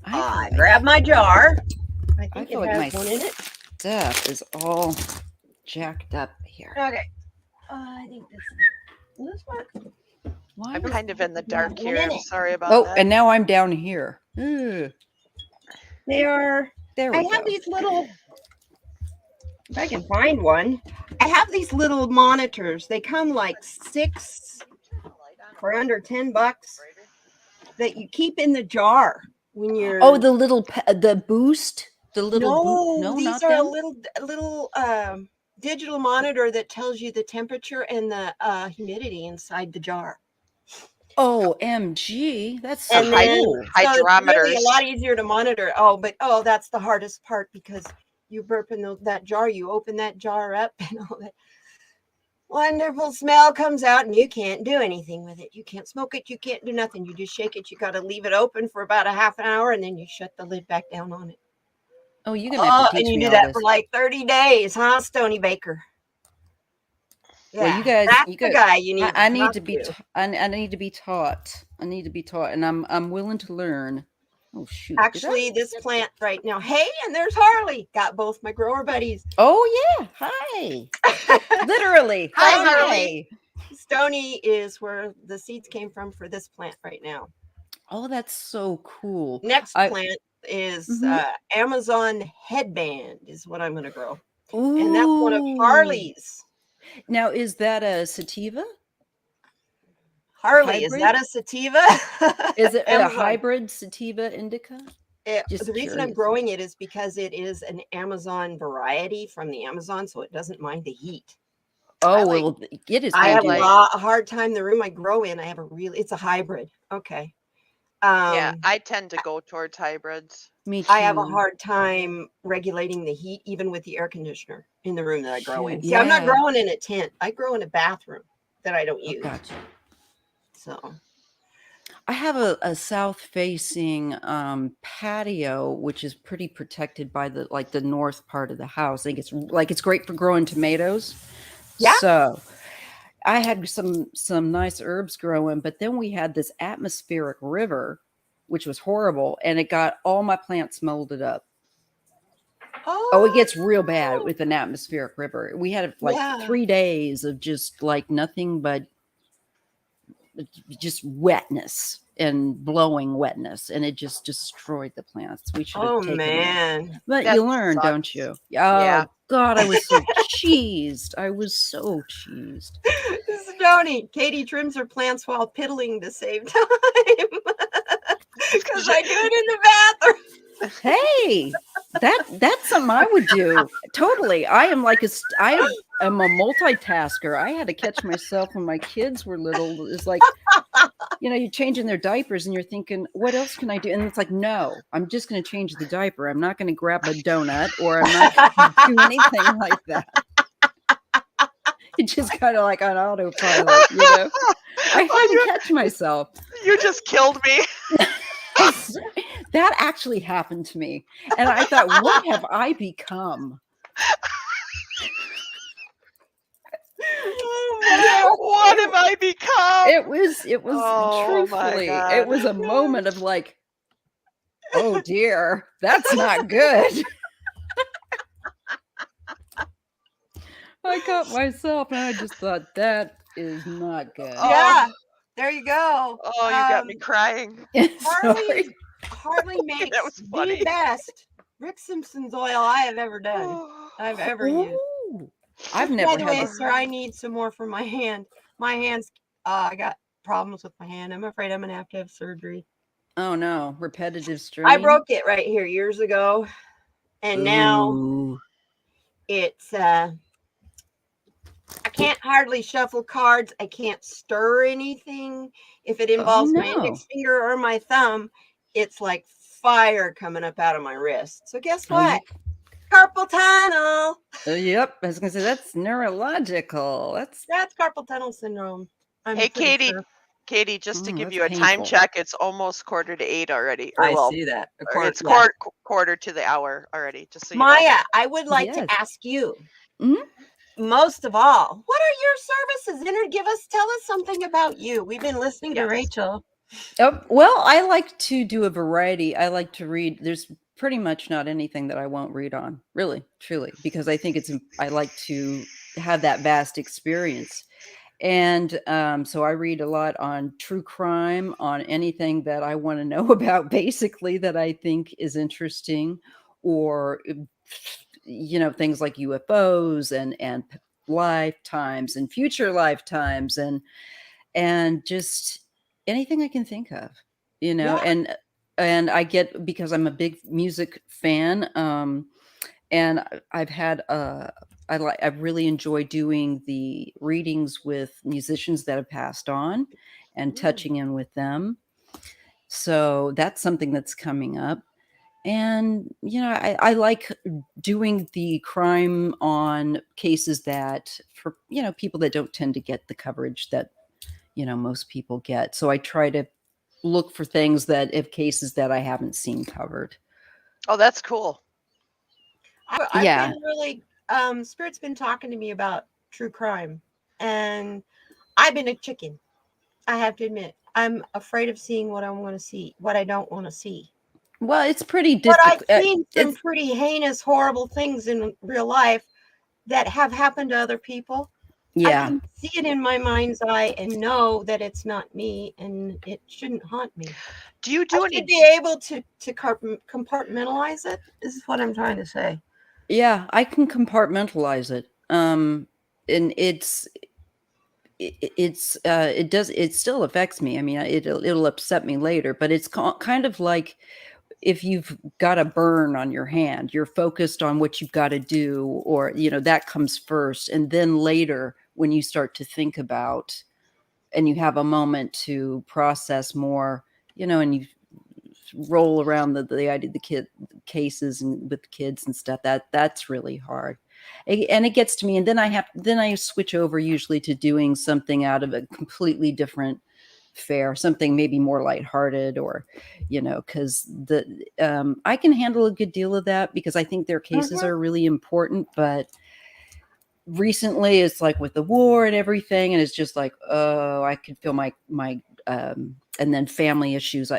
I grab my jar. I think feel it like has my one in it. stuff is all jacked up here. Okay. I think this one. Why? I'm kind of in the dark one here. in I'm it. sorry about Oh, that. and now I'm down here. Ugh. They are. There we I go. have these little. If I can find one, I have these little monitors. They come like 6 for under $10 that you keep in the jar when you're. Oh, the little the boost, the little no, no, these not are them. a little digital monitor that tells you the temperature and the humidity inside the jar. Oh, MG, that's so And then cool. so it's really Hydrometers. a lot easier to monitor. Oh, that's the hardest part because you burp in that jar, you open that jar up and all that wonderful smell comes out and you can't do anything with it. You can't smoke it. You can't do nothing. You just shake it. You got to leave it open for about a half an hour and then you shut the lid back down on it. Oh, you're going to have to teach And you me do all that this. for like 30 days, huh, Stony Baker? Yeah, Well, you guys, that's the guy you need. I need to be. I need to be taught. I need to be taught, and I'm willing to learn. Oh shoot! Actually, this plant right now. Hey, and there's Harley. Got both my grower buddies. Oh yeah! Hi. Literally. Hi, Harley. Stony is where the seeds came from for this plant right now. Oh, that's so cool. Next plant is Mhm. Amazon headband is what I'm going to grow. Ooh. And that's one of Harley's. Now, is that a sativa? Harley, is that a sativa? Is it a Amazon. hybrid sativa indica? The reason I'm growing it is because it is an Amazon variety from the Amazon, so it doesn't mind the heat. Oh, well, it is. I have a hard time. The room I grow in, it's a hybrid. Okay. Yeah, I tend to go towards hybrids. Me too. I have a hard time regulating the heat, even with the air conditioner in the room that I grow in. See, I'm not growing in a tent. I grow in a bathroom that I don't use. Gotcha. So I have a south-facing patio, which is pretty protected by the north part of the house. I think it's great for growing tomatoes. Yeah. So I had some nice herbs growing, but then we had this atmospheric river, which was horrible, and it got all my plants molded up. Oh, it gets real bad with an atmospheric river. We had 3 days of just like nothing but just wetness and blowing wetness, and it just destroyed the plants. We should have taken them. But that you learn, sucks. don't you? Oh Yeah. God, I was so cheesed. I was so cheesed. This is Joni. Katie trims her plants while piddling to save time. Because I do it in the bathroom. Hey, that's something I would do. Totally. I am a multitasker. I had to catch myself when my kids were little. It's like, you're changing their diapers and you're thinking, what else can I do? And it's like, no, I'm just going to change the diaper. I'm not going to grab a donut, or I'm not going to do anything like that. It's just kind of like on autopilot, I had to catch myself. You just killed me. That actually happened to me. And I thought, what have I become? What have I become? It was Oh, my truthfully, God. it was a moment of like, oh dear, that's not good. I caught myself and I just thought, that is not good. Yeah, there you go. Oh, you got me crying. Sorry. Harley makes That was funny. the best Rick Simpson's oil I have ever done. I've ever used. Ooh, I've never By the way, had sir, I need some more for my hand. My hand's, I got problems with my hand. I'm afraid I'm going to have surgery. Oh no, repetitive strain. I broke it right here years ago. And now Ooh. it's, I can't hardly shuffle cards. I can't stir anything. If it involves my index finger or my thumb, it's like fire coming up out of my wrist. So guess what? Carpal tunnel. Yep, I was gonna say that's neurological. That's carpal tunnel syndrome. Hey, Katie. Sure. Katie, just to give you a time check, it's almost 7:45 already. I see that. It's quarter to the hour already. Just so you Maija, know. I would like to ask you, most of all, what are your services? Tell us something about you. We've been listening to Rachel. Well, I like to do a variety. I like to read. There's pretty much not anything that I won't read on, really, truly, because I think I like to have that vast experience. And so I read a lot on true crime, on anything that I want to know about, basically, that I think is interesting, or, things like UFOs and lifetimes and future lifetimes and just anything I can think of, and I get, because I'm a big music fan, and I've had I really enjoy doing the readings with musicians that have passed on and touching in with them. So that's something that's coming up. And, I like doing the crime on cases that, for, people that don't tend to get the coverage that, most people get. So I try to look for things cases that I haven't seen covered. Oh, that's cool. I've been really, Spirit's been talking to me about true crime, and I've been a chicken. I have to admit, I'm afraid of seeing what I want to see, what I don't want to see. Well, it's pretty difficult. But I've seen some pretty heinous, horrible things in real life that have happened to other people. Yeah. I can see it in my mind's eye and know that it's not me and it shouldn't haunt me. Do you do any? Be able to compartmentalize it is what I'm trying to say. Yeah, I can compartmentalize it. And it still affects me. I mean, it'll upset me later, but it's kind of like if you've got a burn on your hand, you're focused on what you've got to do, or, that comes first. And then later, when you start to think about, and you have a moment to process more, and you roll around the idea, the cases and with kids and stuff, that's really hard. And it gets to me. And then I switch over usually to doing something out of a completely different fare, something maybe more lighthearted, or, because I can handle a good deal of that, because I think their cases are really important. But recently it's like with the war and everything, and it's just like, oh, I could feel my and then family issues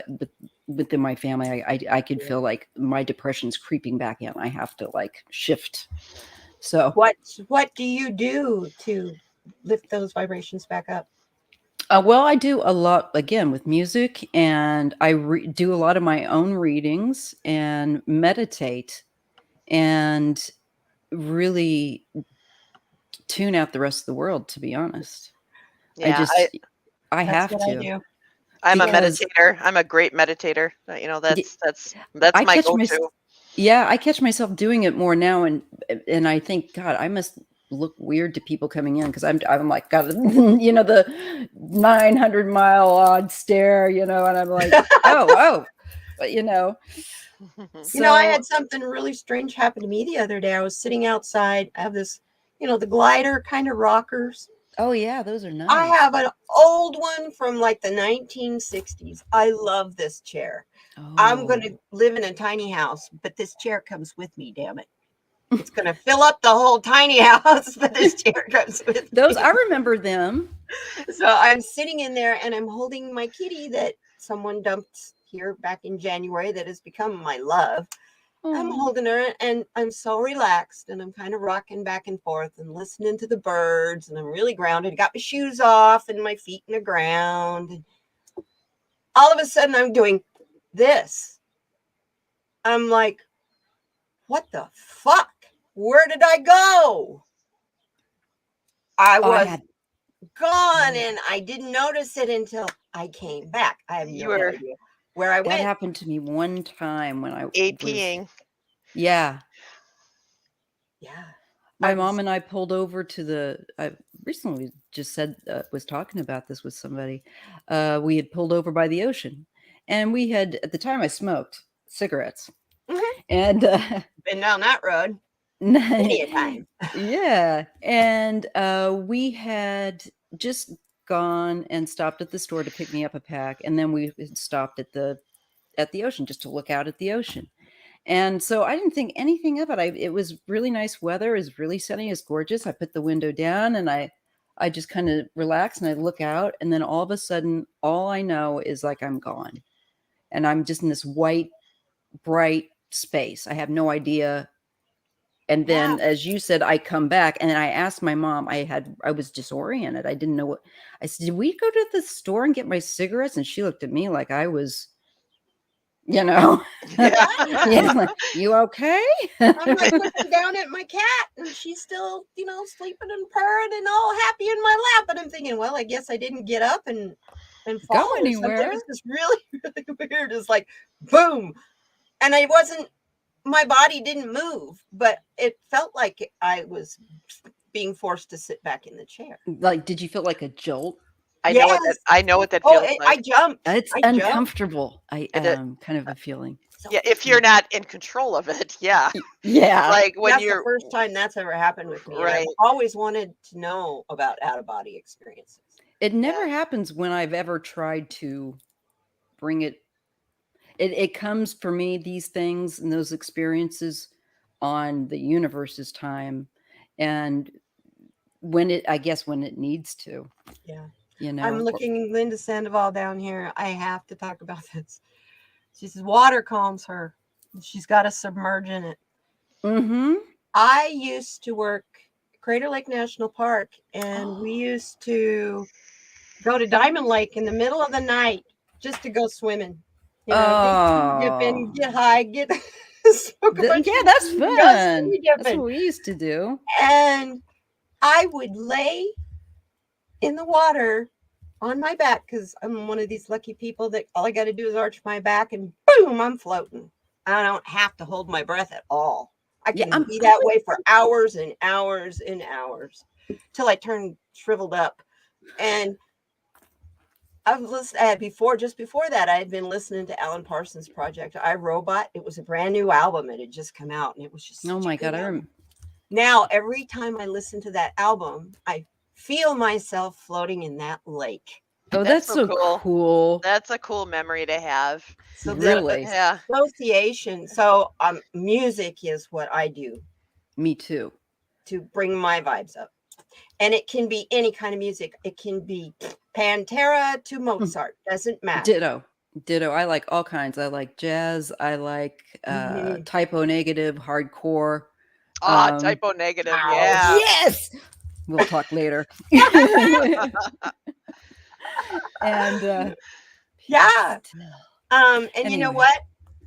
within my family. I could feel like my depression's creeping back in. I have to like shift. So what do you do to lift those vibrations back up? Well, I do a lot, again, with music, and I do a lot of my own readings and meditate and really tune out the rest of the world, to be honest. Yeah, I have to. I'm a Because meditator. I'm a great meditator. You know, y- that's I my catch go-to. I catch myself doing it more now, and I think, God, I must look weird to people coming in because I'm like, God, you know, the 900-mile odd stare, you know, and I'm like, oh, but you know, You know, I so had something really strange happen to me the other day. I was sitting outside. I have this, the glider kind of rockers. oh yeah, those are I nice. have an old one from like the 1960s. I love this chair. I'm going Oh, to live in a tiny house, but this chair comes with me, damn it. It's going to fill up the whole tiny house, but this chair comes with those me. I remember them. So I'm sitting in there and I'm holding my kitty that someone dumped here back in January that has become my love. I'm Oh, holding her and I'm so relaxed and I'm kind of rocking back and forth and listening to the birds and I'm really grounded. I got my shoes off and my feet in the ground. And all of a sudden I'm doing this. I'm like, what the fuck? Where did I go? I I was had gone and I didn't notice it until I came back. I have You no were idea where I that went. happened to me one time when I was, APing. yeah. Yeah. My I was mom and I pulled over to I recently just said, was talking about this with somebody. We had pulled over by the ocean, and we had, at the time I smoked cigarettes. And been down that road many a time. yeah, and we had just gone and stopped at the store to pick me up a pack, and then we had stopped at the ocean just to look out at the ocean. And so I didn't think anything of it. It was really nice weather. It was really sunny. It's gorgeous. I put the window down and I just kind of relax and I look out. And then all of a sudden, all I know is like I'm gone. And I'm just in this white, bright space. I have no idea. And Yeah. then, as you said, I come back and I asked my mom, I was disoriented. I didn't know what I said. Did we go to the store and get my cigarettes? And she looked at me like I was, you know, Yeah. yeah, like, you okay? I'm like looking down at my cat and she's still, sleeping and purring and all happy in my lap. And I'm thinking, well, I guess I didn't get up and Go fall or something. It anywhere. was just really, really weird. It's like boom. And my body didn't move, but it felt like I was being forced to sit back in the chair. Like, did you feel like a jolt? I know what that Yes. I know what that Oh, feels I like. jumped. It's I jumped. uncomfortable. I It, kind of a feeling. So yeah, if you're not in control of it, yeah. Yeah. Like when that's the you're first time that's ever happened with me. And I've right. always wanted to know about out of body experiences. It never Yeah. happens when I've ever tried to bring it. It comes for me, these things and those experiences on the universe's time. And I guess when it needs to, Yeah. you know. I'm looking Linda Sandoval down here. I have to talk about this. She says water calms her. She's got to submerge in it. Mm-hmm. I used to work Crater Lake National Park, and we used to go to Diamond Lake in the middle of the night just to go swimming. Get dipping, get high, get smoke a bunch Yeah, of that's weed, go fun. skinny That's dipping. what we used to do. And I would lay in the water on my back because I'm one of these lucky people that all I got to do is arch my back and boom, I'm floating. I don't have to hold my breath at all. I can be that way for hours and hours and hours till I turn shriveled up. And I've listened just before that, I had been listening to Alan Parsons' project, I, Robot. It was a brand new album. It had just come out and it was just Oh my God. Now, every time I listen to that album, I feel myself floating in that lake. Oh, that's so cool. That's a cool memory to have. So really, yeah. Association. So music is what I do. Me too. To bring my vibes up. And it can be any kind of music. It can be Pantera to Mozart. Doesn't matter. Ditto. I like all kinds. I like jazz. I like typo negative, hardcore. Typo negative. Wow. Yeah. Yes. We'll talk later. And yeah. And anyway. You know what?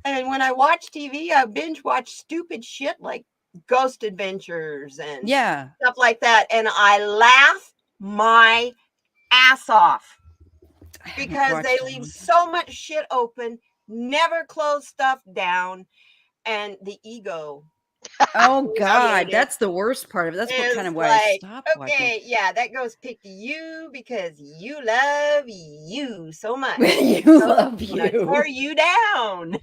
And when I watch TV, I binge watch stupid shit like Ghost Adventures and stuff like that. And I laugh my ass off. haven't because they watched it in a leave long time. so much shit open, never close stuff down, and the ego. Oh is God, created. that's the worst part of it. That's what It's kind of why I like, stopped watching. okay, yeah, that goes pick you because you love you so much. You So love I'm gonna you. tear you down.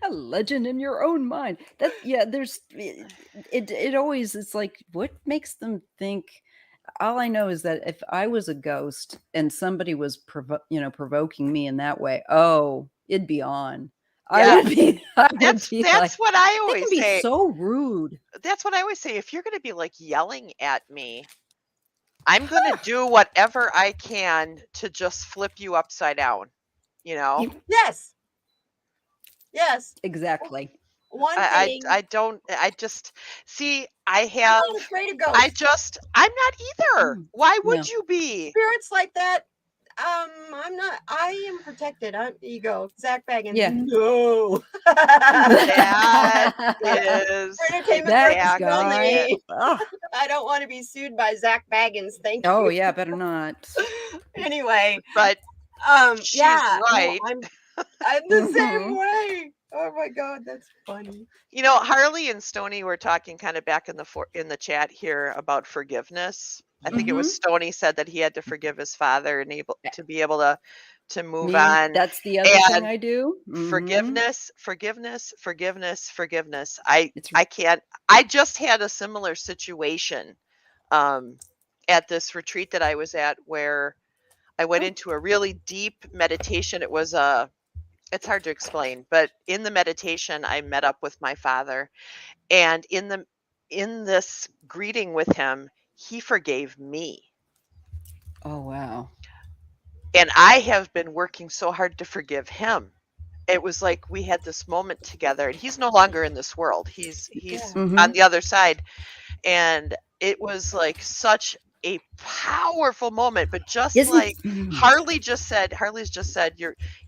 A legend in your own mind. That there's it always, it's like, what makes them think? All I know is that if I was a ghost and somebody was provoking me in that way, oh, it'd be on. I Yeah. would be That's like, what I they always can be say. so rude. That's what I always say. If you're going to be like yelling at me, I'm going to do whatever I can to just flip you upside down. You know, Yes. Yes. Exactly. One I thing. don't, I just see, I'm not afraid of ghosts. I'm not either. Why would No. you be? Spirits like that. I'm not. I am protected. Ego. Zach Baggins. Yeah. No. That is For entertainment That purposes guy. only. Oh, I don't want to be sued by Zach Baggins. Thank you. oh yeah, better not. Anyway, But she's yeah, right. no, I'm the same Mhm. way. Oh my God, that's funny. You know, Harley and Stony were talking kind of back in the chat here about forgiveness. I think it was Stony said that he had to forgive his father and to be able to move Me, on. that's the other thing And I do. forgiveness. It's I can't. I just had a similar situation at this retreat that I was at where I went into a really deep meditation. It's hard to explain, but in the meditation, I met up with my father, and in this greeting with him, he forgave me. oh wow. And I have been working so hard to forgive him. It was like we had this moment together, and he's no longer in this world. He's on the other side, and it was like such a powerful moment. But just like Harley's just said,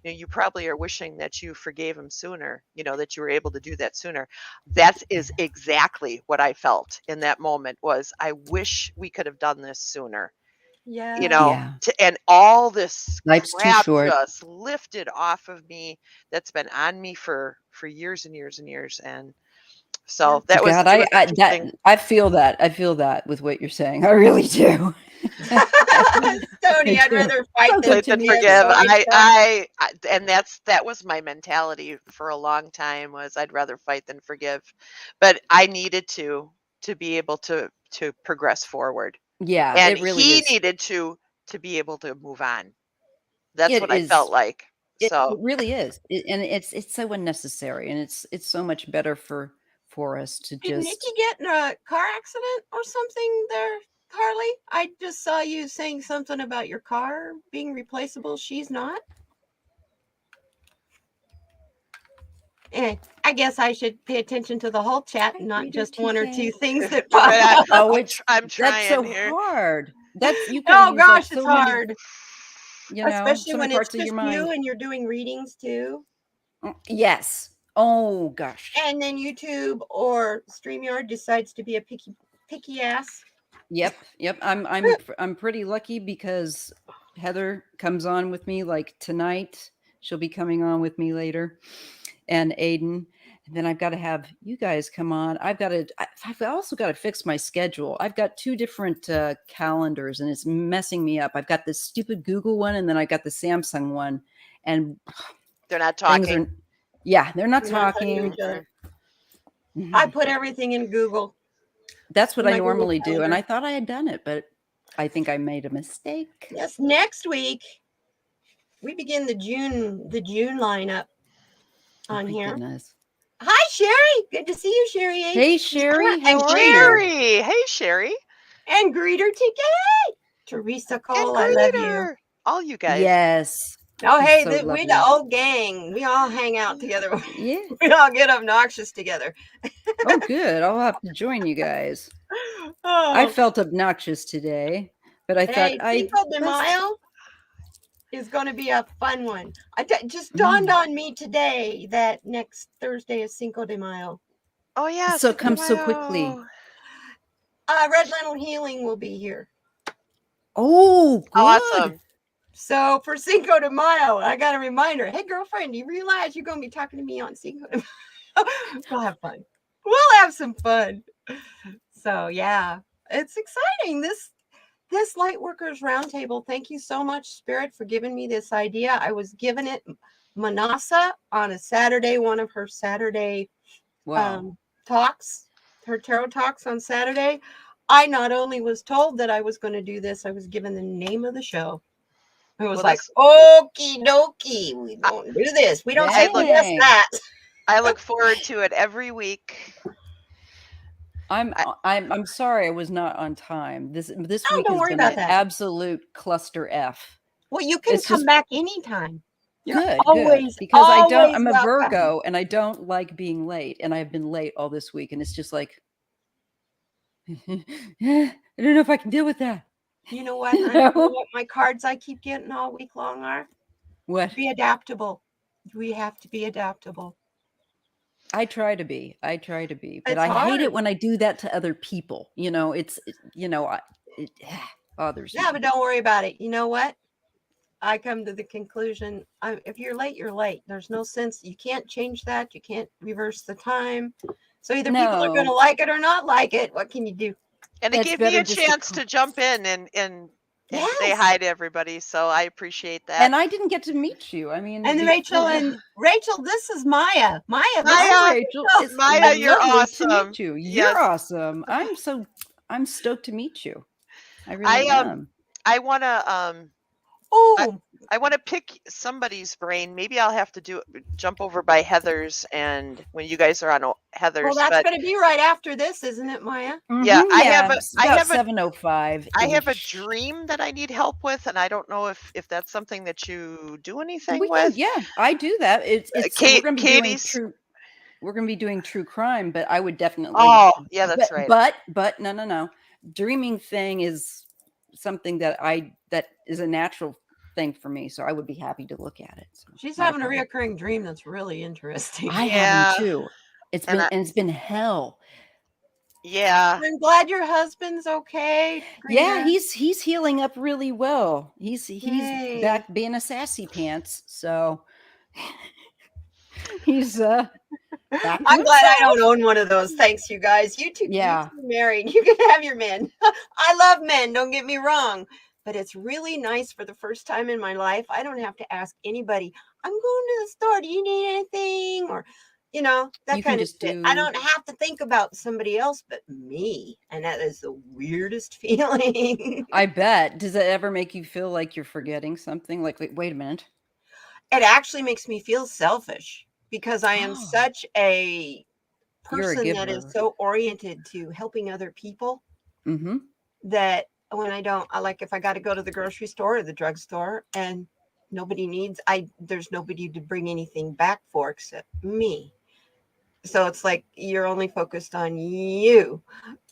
you probably are wishing that you forgave him sooner, that you were able to do that sooner. That is exactly what I felt in that moment. Was I wish we could have done this sooner. Yeah. Yeah. And all this Life's too crap short. just lifted off of me that's been on me for years and years and years. And so that was, God, it was interesting. I feel that. I feel that with what you're saying. I really do. Tony, I'd rather fight So than good to Than me. forgive. Tony said. I and that was my mentality for a long time, was I'd rather fight than forgive. But I needed to be able to progress forward. Yeah, And it really he is. needed to be able to move on. That's It what I felt is. like. It So really is, and it's so unnecessary, and it's so much better for us to Did Nikki just. get in a car accident or something there, Carly? I just saw you saying something about your car being replaceable. She's not. I guess I should pay attention to the whole chat and not just one or two things that pop Right, up. Oh, I'm that's trying so here. hard. That's you. Oh Use like gosh, so it's many, hard. Especially so many when it's parts of just your mind. you and you're doing readings too. Yes. Oh gosh. And then YouTube or StreamYard decides to be a picky ass. Yep. I'm pretty lucky because Heather comes on with me like tonight. She'll be coming on with me later, and Aiden. And then I've got to have you guys come on. I've also got to fix my schedule. I've got two different calendars, and it's messing me up. I've got this stupid Google one, and then I got the Samsung one, and They're not talking. They're not talking. I put everything in Google. That's what in I my Google normally do, and Calendar. I thought I had done it, but I think I made a mistake. Yes, next week we begin the June lineup on here. Goodness. Hi, Sherry. Good to see you, Sherry. Hey, Sherry. How and are Sherry. you? Hey, Sherry. And Greeter TK. Teresa Cole, I love you. All you guys. Yes. Oh, hey, so we're the old gang. We all hang out together. Yeah. We all get obnoxious together. Oh, good. I'll have to join you guys. Oh. I felt obnoxious today, but I thought Cinco de Mayo is going to be a fun one. Just dawned on me today that next Thursday is Cinco de Mayo. Oh, yeah. So it comes so quickly. Red Lentil Healing will be here. Oh, good. Awesome. So for Cinco de Mayo, I got a reminder. Hey, girlfriend, do you realize you're going to be talking to me on Cinco de Mayo? We'll have fun. We'll have some fun. So yeah, it's exciting. This Lightworkers Roundtable. Thank you so much, Spirit, for giving me this idea. I was given it Manasa on a Saturday, one of her Saturday talks, her tarot talks on Saturday. I not only was told that I was going to do this, I was given the name of the show. It was like, okie dokie, we don't do this. We don't say that. I look forward to it every week. I'm sorry I was not on time. This week don't has worry been about an that. absolute cluster F. Well, you can come back anytime. You're good because I'm a Virgo and I don't like being late, and I've been late all this week, and it's just like I don't know if I can deal with that. You know what? You know what my cards I keep getting all week long are? What? Be adaptable. We have to be adaptable. I try to be, but It's I hate hard. it when I do that to other people. You know, it bothers me. Yeah, but don't worry about it. You know what? I come to the conclusion, if you're late, you're late. There's no sense. You can't change that. You can't reverse the time. So either people are going to like it or not like it. What can you do? And it gave me a chance to jump in and say hi to everybody. So I appreciate that. And I didn't get to meet you. I mean, and Rachel, this is Maija. Rachel, it's Maija, you're awesome. To meet you. You're awesome. I'm stoked to meet you. I really am. I want to I want to pick somebody's brain. Maybe I'll have to jump over by Heather's, and when you guys are on Heather's. Well, that's going to be right after this, isn't it, Maija? Yeah, I have 7:05. I have a dream that I need help with, and I don't know if that's something that you do anything with. Yeah, I do that. It's we're going to be doing true crime, but I would definitely. Oh, yeah, that's right. But no. Dreaming thing is something that is a natural thing for me, so I would be happy to look at it. So she's having a reoccurring dream that's really interesting. I have too. It's been hell. Yeah, I'm glad your husband's okay. Yeah, he's healing up really well. He's back being a sassy pants. So he's I'm glad I don't own one of those. Thanks, you guys. You two married. You can have your men. I love men, don't get me wrong. But it's really nice for the first time in my life. I don't have to ask anybody, I'm going to the store. Do you need anything? Or, that kind of shit. I don't have to think about somebody else but me. And that is the weirdest feeling. I bet. Does it ever make you feel like you're forgetting something? Like, wait a minute. It actually makes me feel selfish because I am such a person that is so oriented to helping other people that when I don't, if I got to go to the grocery store or the drugstore and there's nobody to bring anything back for except me. So it's like you're only focused on you.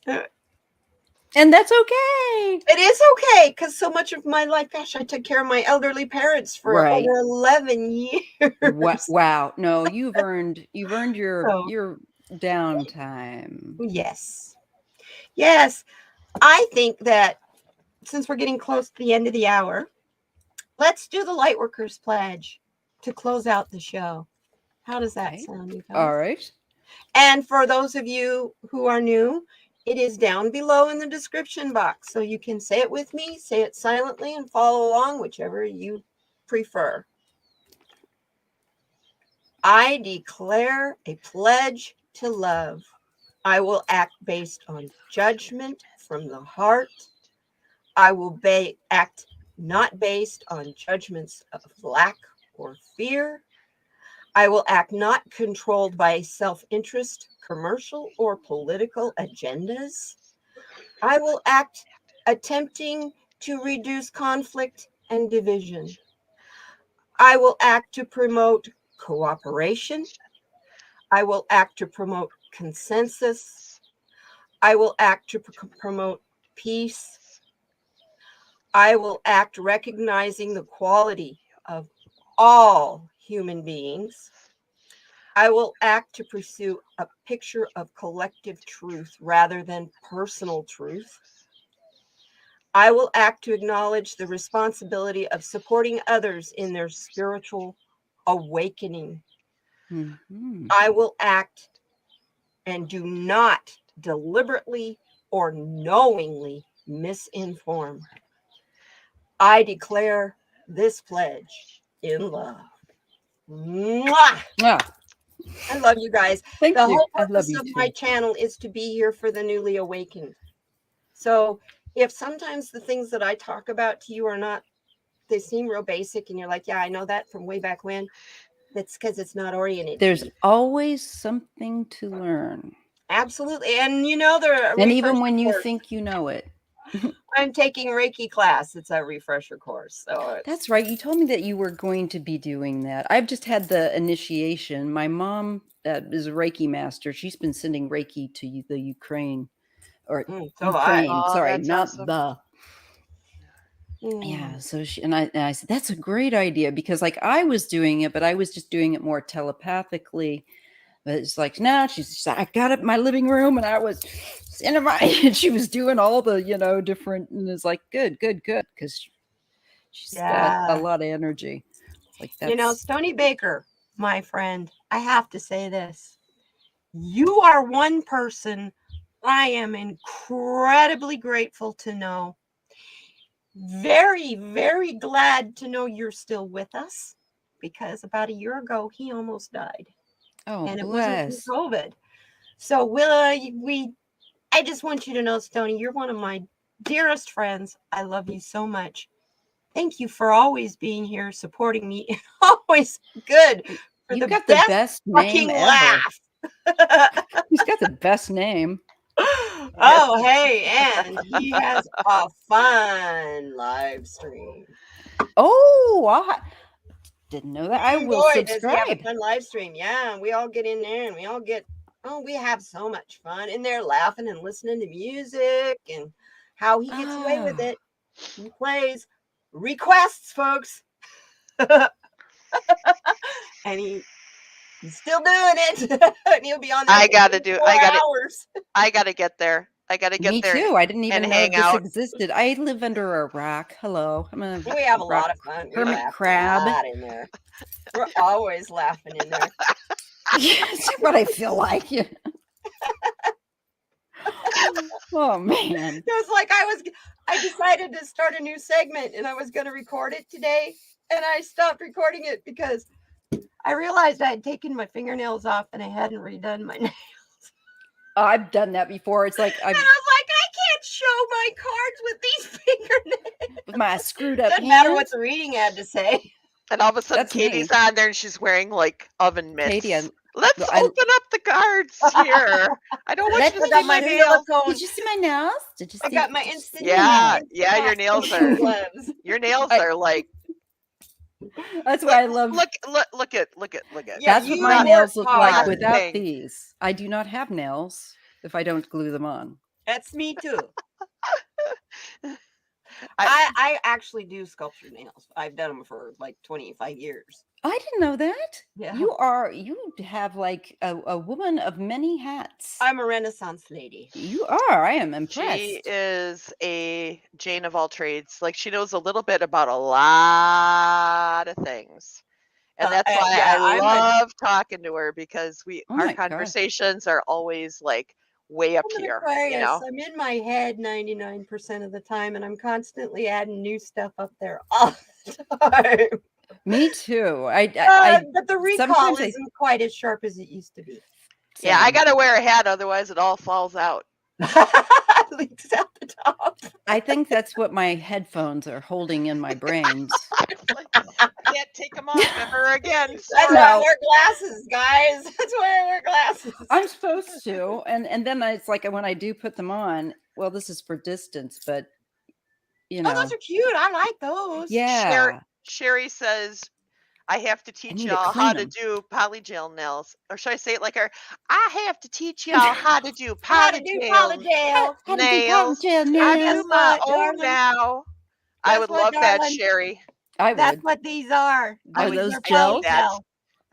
And that's okay. It is okay because so much of my life, gosh, I took care of my elderly parents for over 11 years. Wow. No, you've earned your downtime. Yes. I think that since we're getting close to the end of the hour, let's do the Lightworkers pledge to close out the show. How does that sound, you guys? All right. And for those of you who are new, it is down below in the description box. So you can say it with me, say it silently, and follow along, whichever you prefer. I declare a pledge to love. I will act based on judgment from the heart. I will act not based on judgments of lack or fear. I will act not controlled by self-interest, commercial, or political agendas. I will act attempting to reduce conflict and division. I will act to promote cooperation. I will act to promote consensus. I will act to promote peace. I will act recognizing the quality of all human beings. I will act to pursue a picture of collective truth rather than personal truth. I will act to acknowledge the responsibility of supporting others in their spiritual awakening. Mhm. I will act and do not deliberately or knowingly misinform. I declare this pledge in love. Mwah! Ah, I love you guys. thank The you. whole I love purpose you of too. my channel is to be here for the newly awakened. So if sometimes the things that I talk about to you are not, they seem real basic and you're like, yeah, I know that from way back when, that's because it's not oriented to There's you. always something to learn. Absolutely. And you know, there are And even refresher when you course. think you know it. I'm taking Reiki class. It's a refresher course. So That's right. You told me that you were going to be doing that. I've just had the initiation. My mom is a Reiki master. She's been sending Reiki to the Ukraine or so have I. Ukraine. Oh, Sorry, that's not awesome. the. Yeah. So she and I said that's a great idea because like I was doing it, but I was just doing it more telepathically. But it's like, no, she's like, I got up in my living room and I was in my, and she was doing all the, different, and it's like, good, because she's got a lot of energy. It's like, that's. Stony Baker, my friend, I have to say this. You are one person I am incredibly grateful to know. Very, very glad to know you're still with us because about a year ago, he almost died. Oh, and it bless. wasn't from COVID. So I just want you to know, Stony, you're one of my dearest friends. I love you so much. Thank you for always being here, supporting me. Always good. For You've got the best name ever. Laugh. He's got the best name. Oh, hey, and he has a fun live stream. Oh, I didn't know that. I will Boy, does he have a subscribe. fun live stream. Yeah, and we all get in there and we all get, we have so much fun in there laughing and listening to music and how he gets away with it. He plays requests, folks. And he's still doing it. And he'll be on there. I gotta hours. I gotta get there. I gotta get Me there. too. I didn't even and know hang this out. existed. I live under a rock. Hello. I'm a We have a lot of fun. We hermit laugh crab. a lot in there. We're always laughing in there. That's what I feel like. Oh man. It was like I decided to start a new segment and I was going to record it today. And I stopped recording it because I realized I had taken my fingernails off and I hadn't redone my nails. I've done that before. It's like and I was like, I can't show my cards with these fingernails. With my screwed up Doesn't hands. matter what the reading had to say. And all of a sudden, That's Katie's me. on there and she's wearing like oven mitts. Katie, Let's open up the cards here. I don't want you to see my nails. Did you see my nails? Did you see? I got my instant. Yeah, your nails are. Your nails are like. That's why I love. Look at. Yeah, that's what my nails look like without these. I do not have nails if I don't glue them on. That's me too. I actually do sculpture nails. I've done them for like 25 years. I didn't know that. Yeah. You have like a woman of many hats. I'm a Renaissance lady. You are. I am impressed. She is a Jane of all trades. Like she knows a little bit about a lot of things. And that's why I love talking to her because our conversations are always like way up here. I'm in my head 99% of the time, and I'm constantly adding new stuff up there all the time. Me too. But the recall isn't quite as sharp as it used to be. Yeah, I gotta wear a hat, otherwise it all falls out. Leaks out the top. I think that's what my headphones are holding in my brains. I can't take them off ever again. That's why I wear glasses, guys. That's why I wear glasses. I'm supposed to, and then it's like when I do put them on. Well, this is for distance, but Oh, those are cute. I like those. Yeah. Sherry says, I have to teach y'all how to do polygel nails. Or should I say it like her? I have to teach y'all how to do polygel nails. I do my own now. I would love that, Sherry. I would. That's what these are. Are those gels?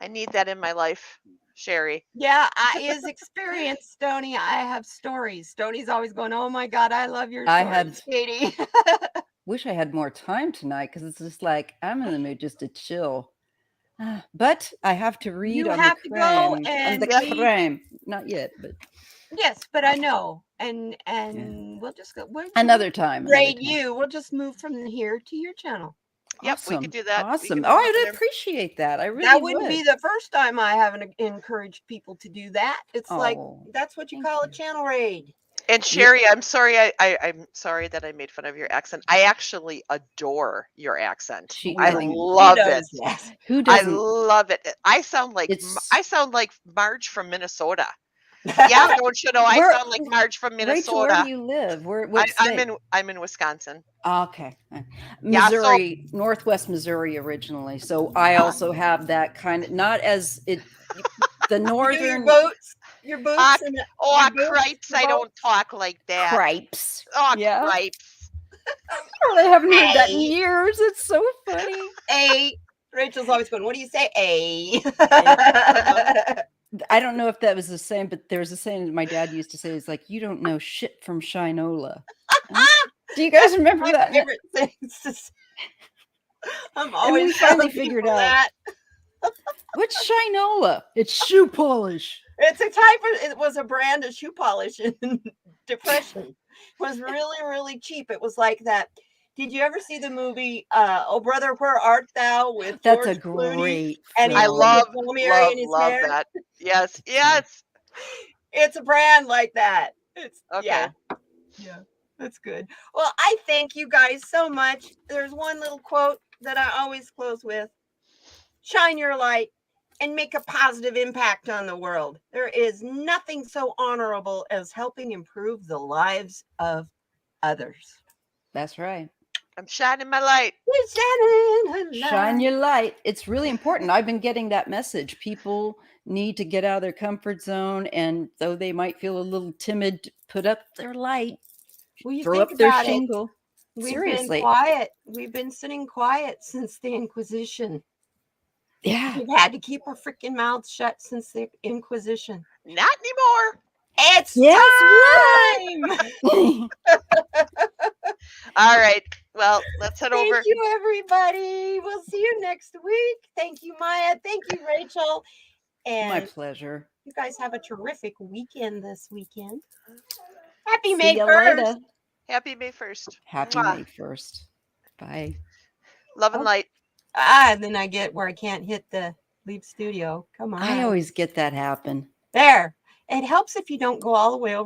I need that in my life. Sherry. Yeah, is experience, Stony. I have stories. Stony's always going, "Oh my God, I love your I stories, Katie." wish I had more time tonight because it's just like I'm in the mood just to chill. But I have to read You on have the to go creme. On and the read. creme. Not yet, but Yes, but I know, and yeah. we'll just go. We'll Another time. Another raid time. you. We'll just move from here to your channel. Yep, we Awesome. could do that. We Awesome. can Oh, move I over would there. appreciate that. I really That wouldn't would. be the first time I haven't encouraged people to do that. It's like Oh, that's what you thank call a you. channel raid. And Sherry, I'm sorry. I'm sorry that I made fun of your accent. I actually adore your accent. She, I I think, love it. Yes. who I doesn't? love it. I sound like It's Marge from Minnesota. Yeah, don't you know? I where, sound like Marge from Rachel, where do Minnesota. you live? Where? What state? I'm in Wisconsin. Okay. Yeah, so Missouri, Northwest Missouri originally. So I also have that kind of, not as it, the You do northern your boots, and your boots, cripes, your I don't boats. talk like that. cripes. Oh, Yeah. cripes. I really haven't heard that in Hey. years. It's so funny. Rachel's always going, "What do you say?" I don't know if that was the same, but there's a saying that my dad used to say. It's like, you don't know shit from Shinola. Do you guys remember My that? favorite things to say. I'm And always we finally telling figured people out that. what's Shinola. It's shoe polish. It's a type of. It was a brand of shoe polish in Depression. It was really, really cheap. It was like that. Did you ever see the movie "Oh Brother, Where Art Thou" with That's George a Clooney? great And he I film. pulled love, the pommery in his love hair? that. Yes, yes. It's a brand like that. It's Okay. yeah, that's good. Well, I thank you guys so much. There's one little quote that I always close with: "Shine your light and make a positive impact on the world. There is nothing so honorable as helping improve the lives of others." That's right. I'm shining my light. Shine your light. It's really important. I've been getting that message. People need to get out of their comfort zone, and though they might feel a little timid, put up their light, Well, you throw think up their about it. shingle. We've Seriously. been quiet. We've been sitting quiet since the Inquisition. Yeah. We've had to keep our freaking mouths shut since the Inquisition. Not anymore. It's time. All right. Well, let's head over. Thank you, everybody. We'll see you next week. Thank you, Maya. Thank you, Rachel. And My pleasure. you guys have a terrific weekend this weekend. Happy See May ya 1st. later. Happy May 1st. Happy Mwah. May 1st. Bye. Love and light. And then I get where I can't hit the leave studio. Come on. I always get that happen. There. It helps if you don't go all the way over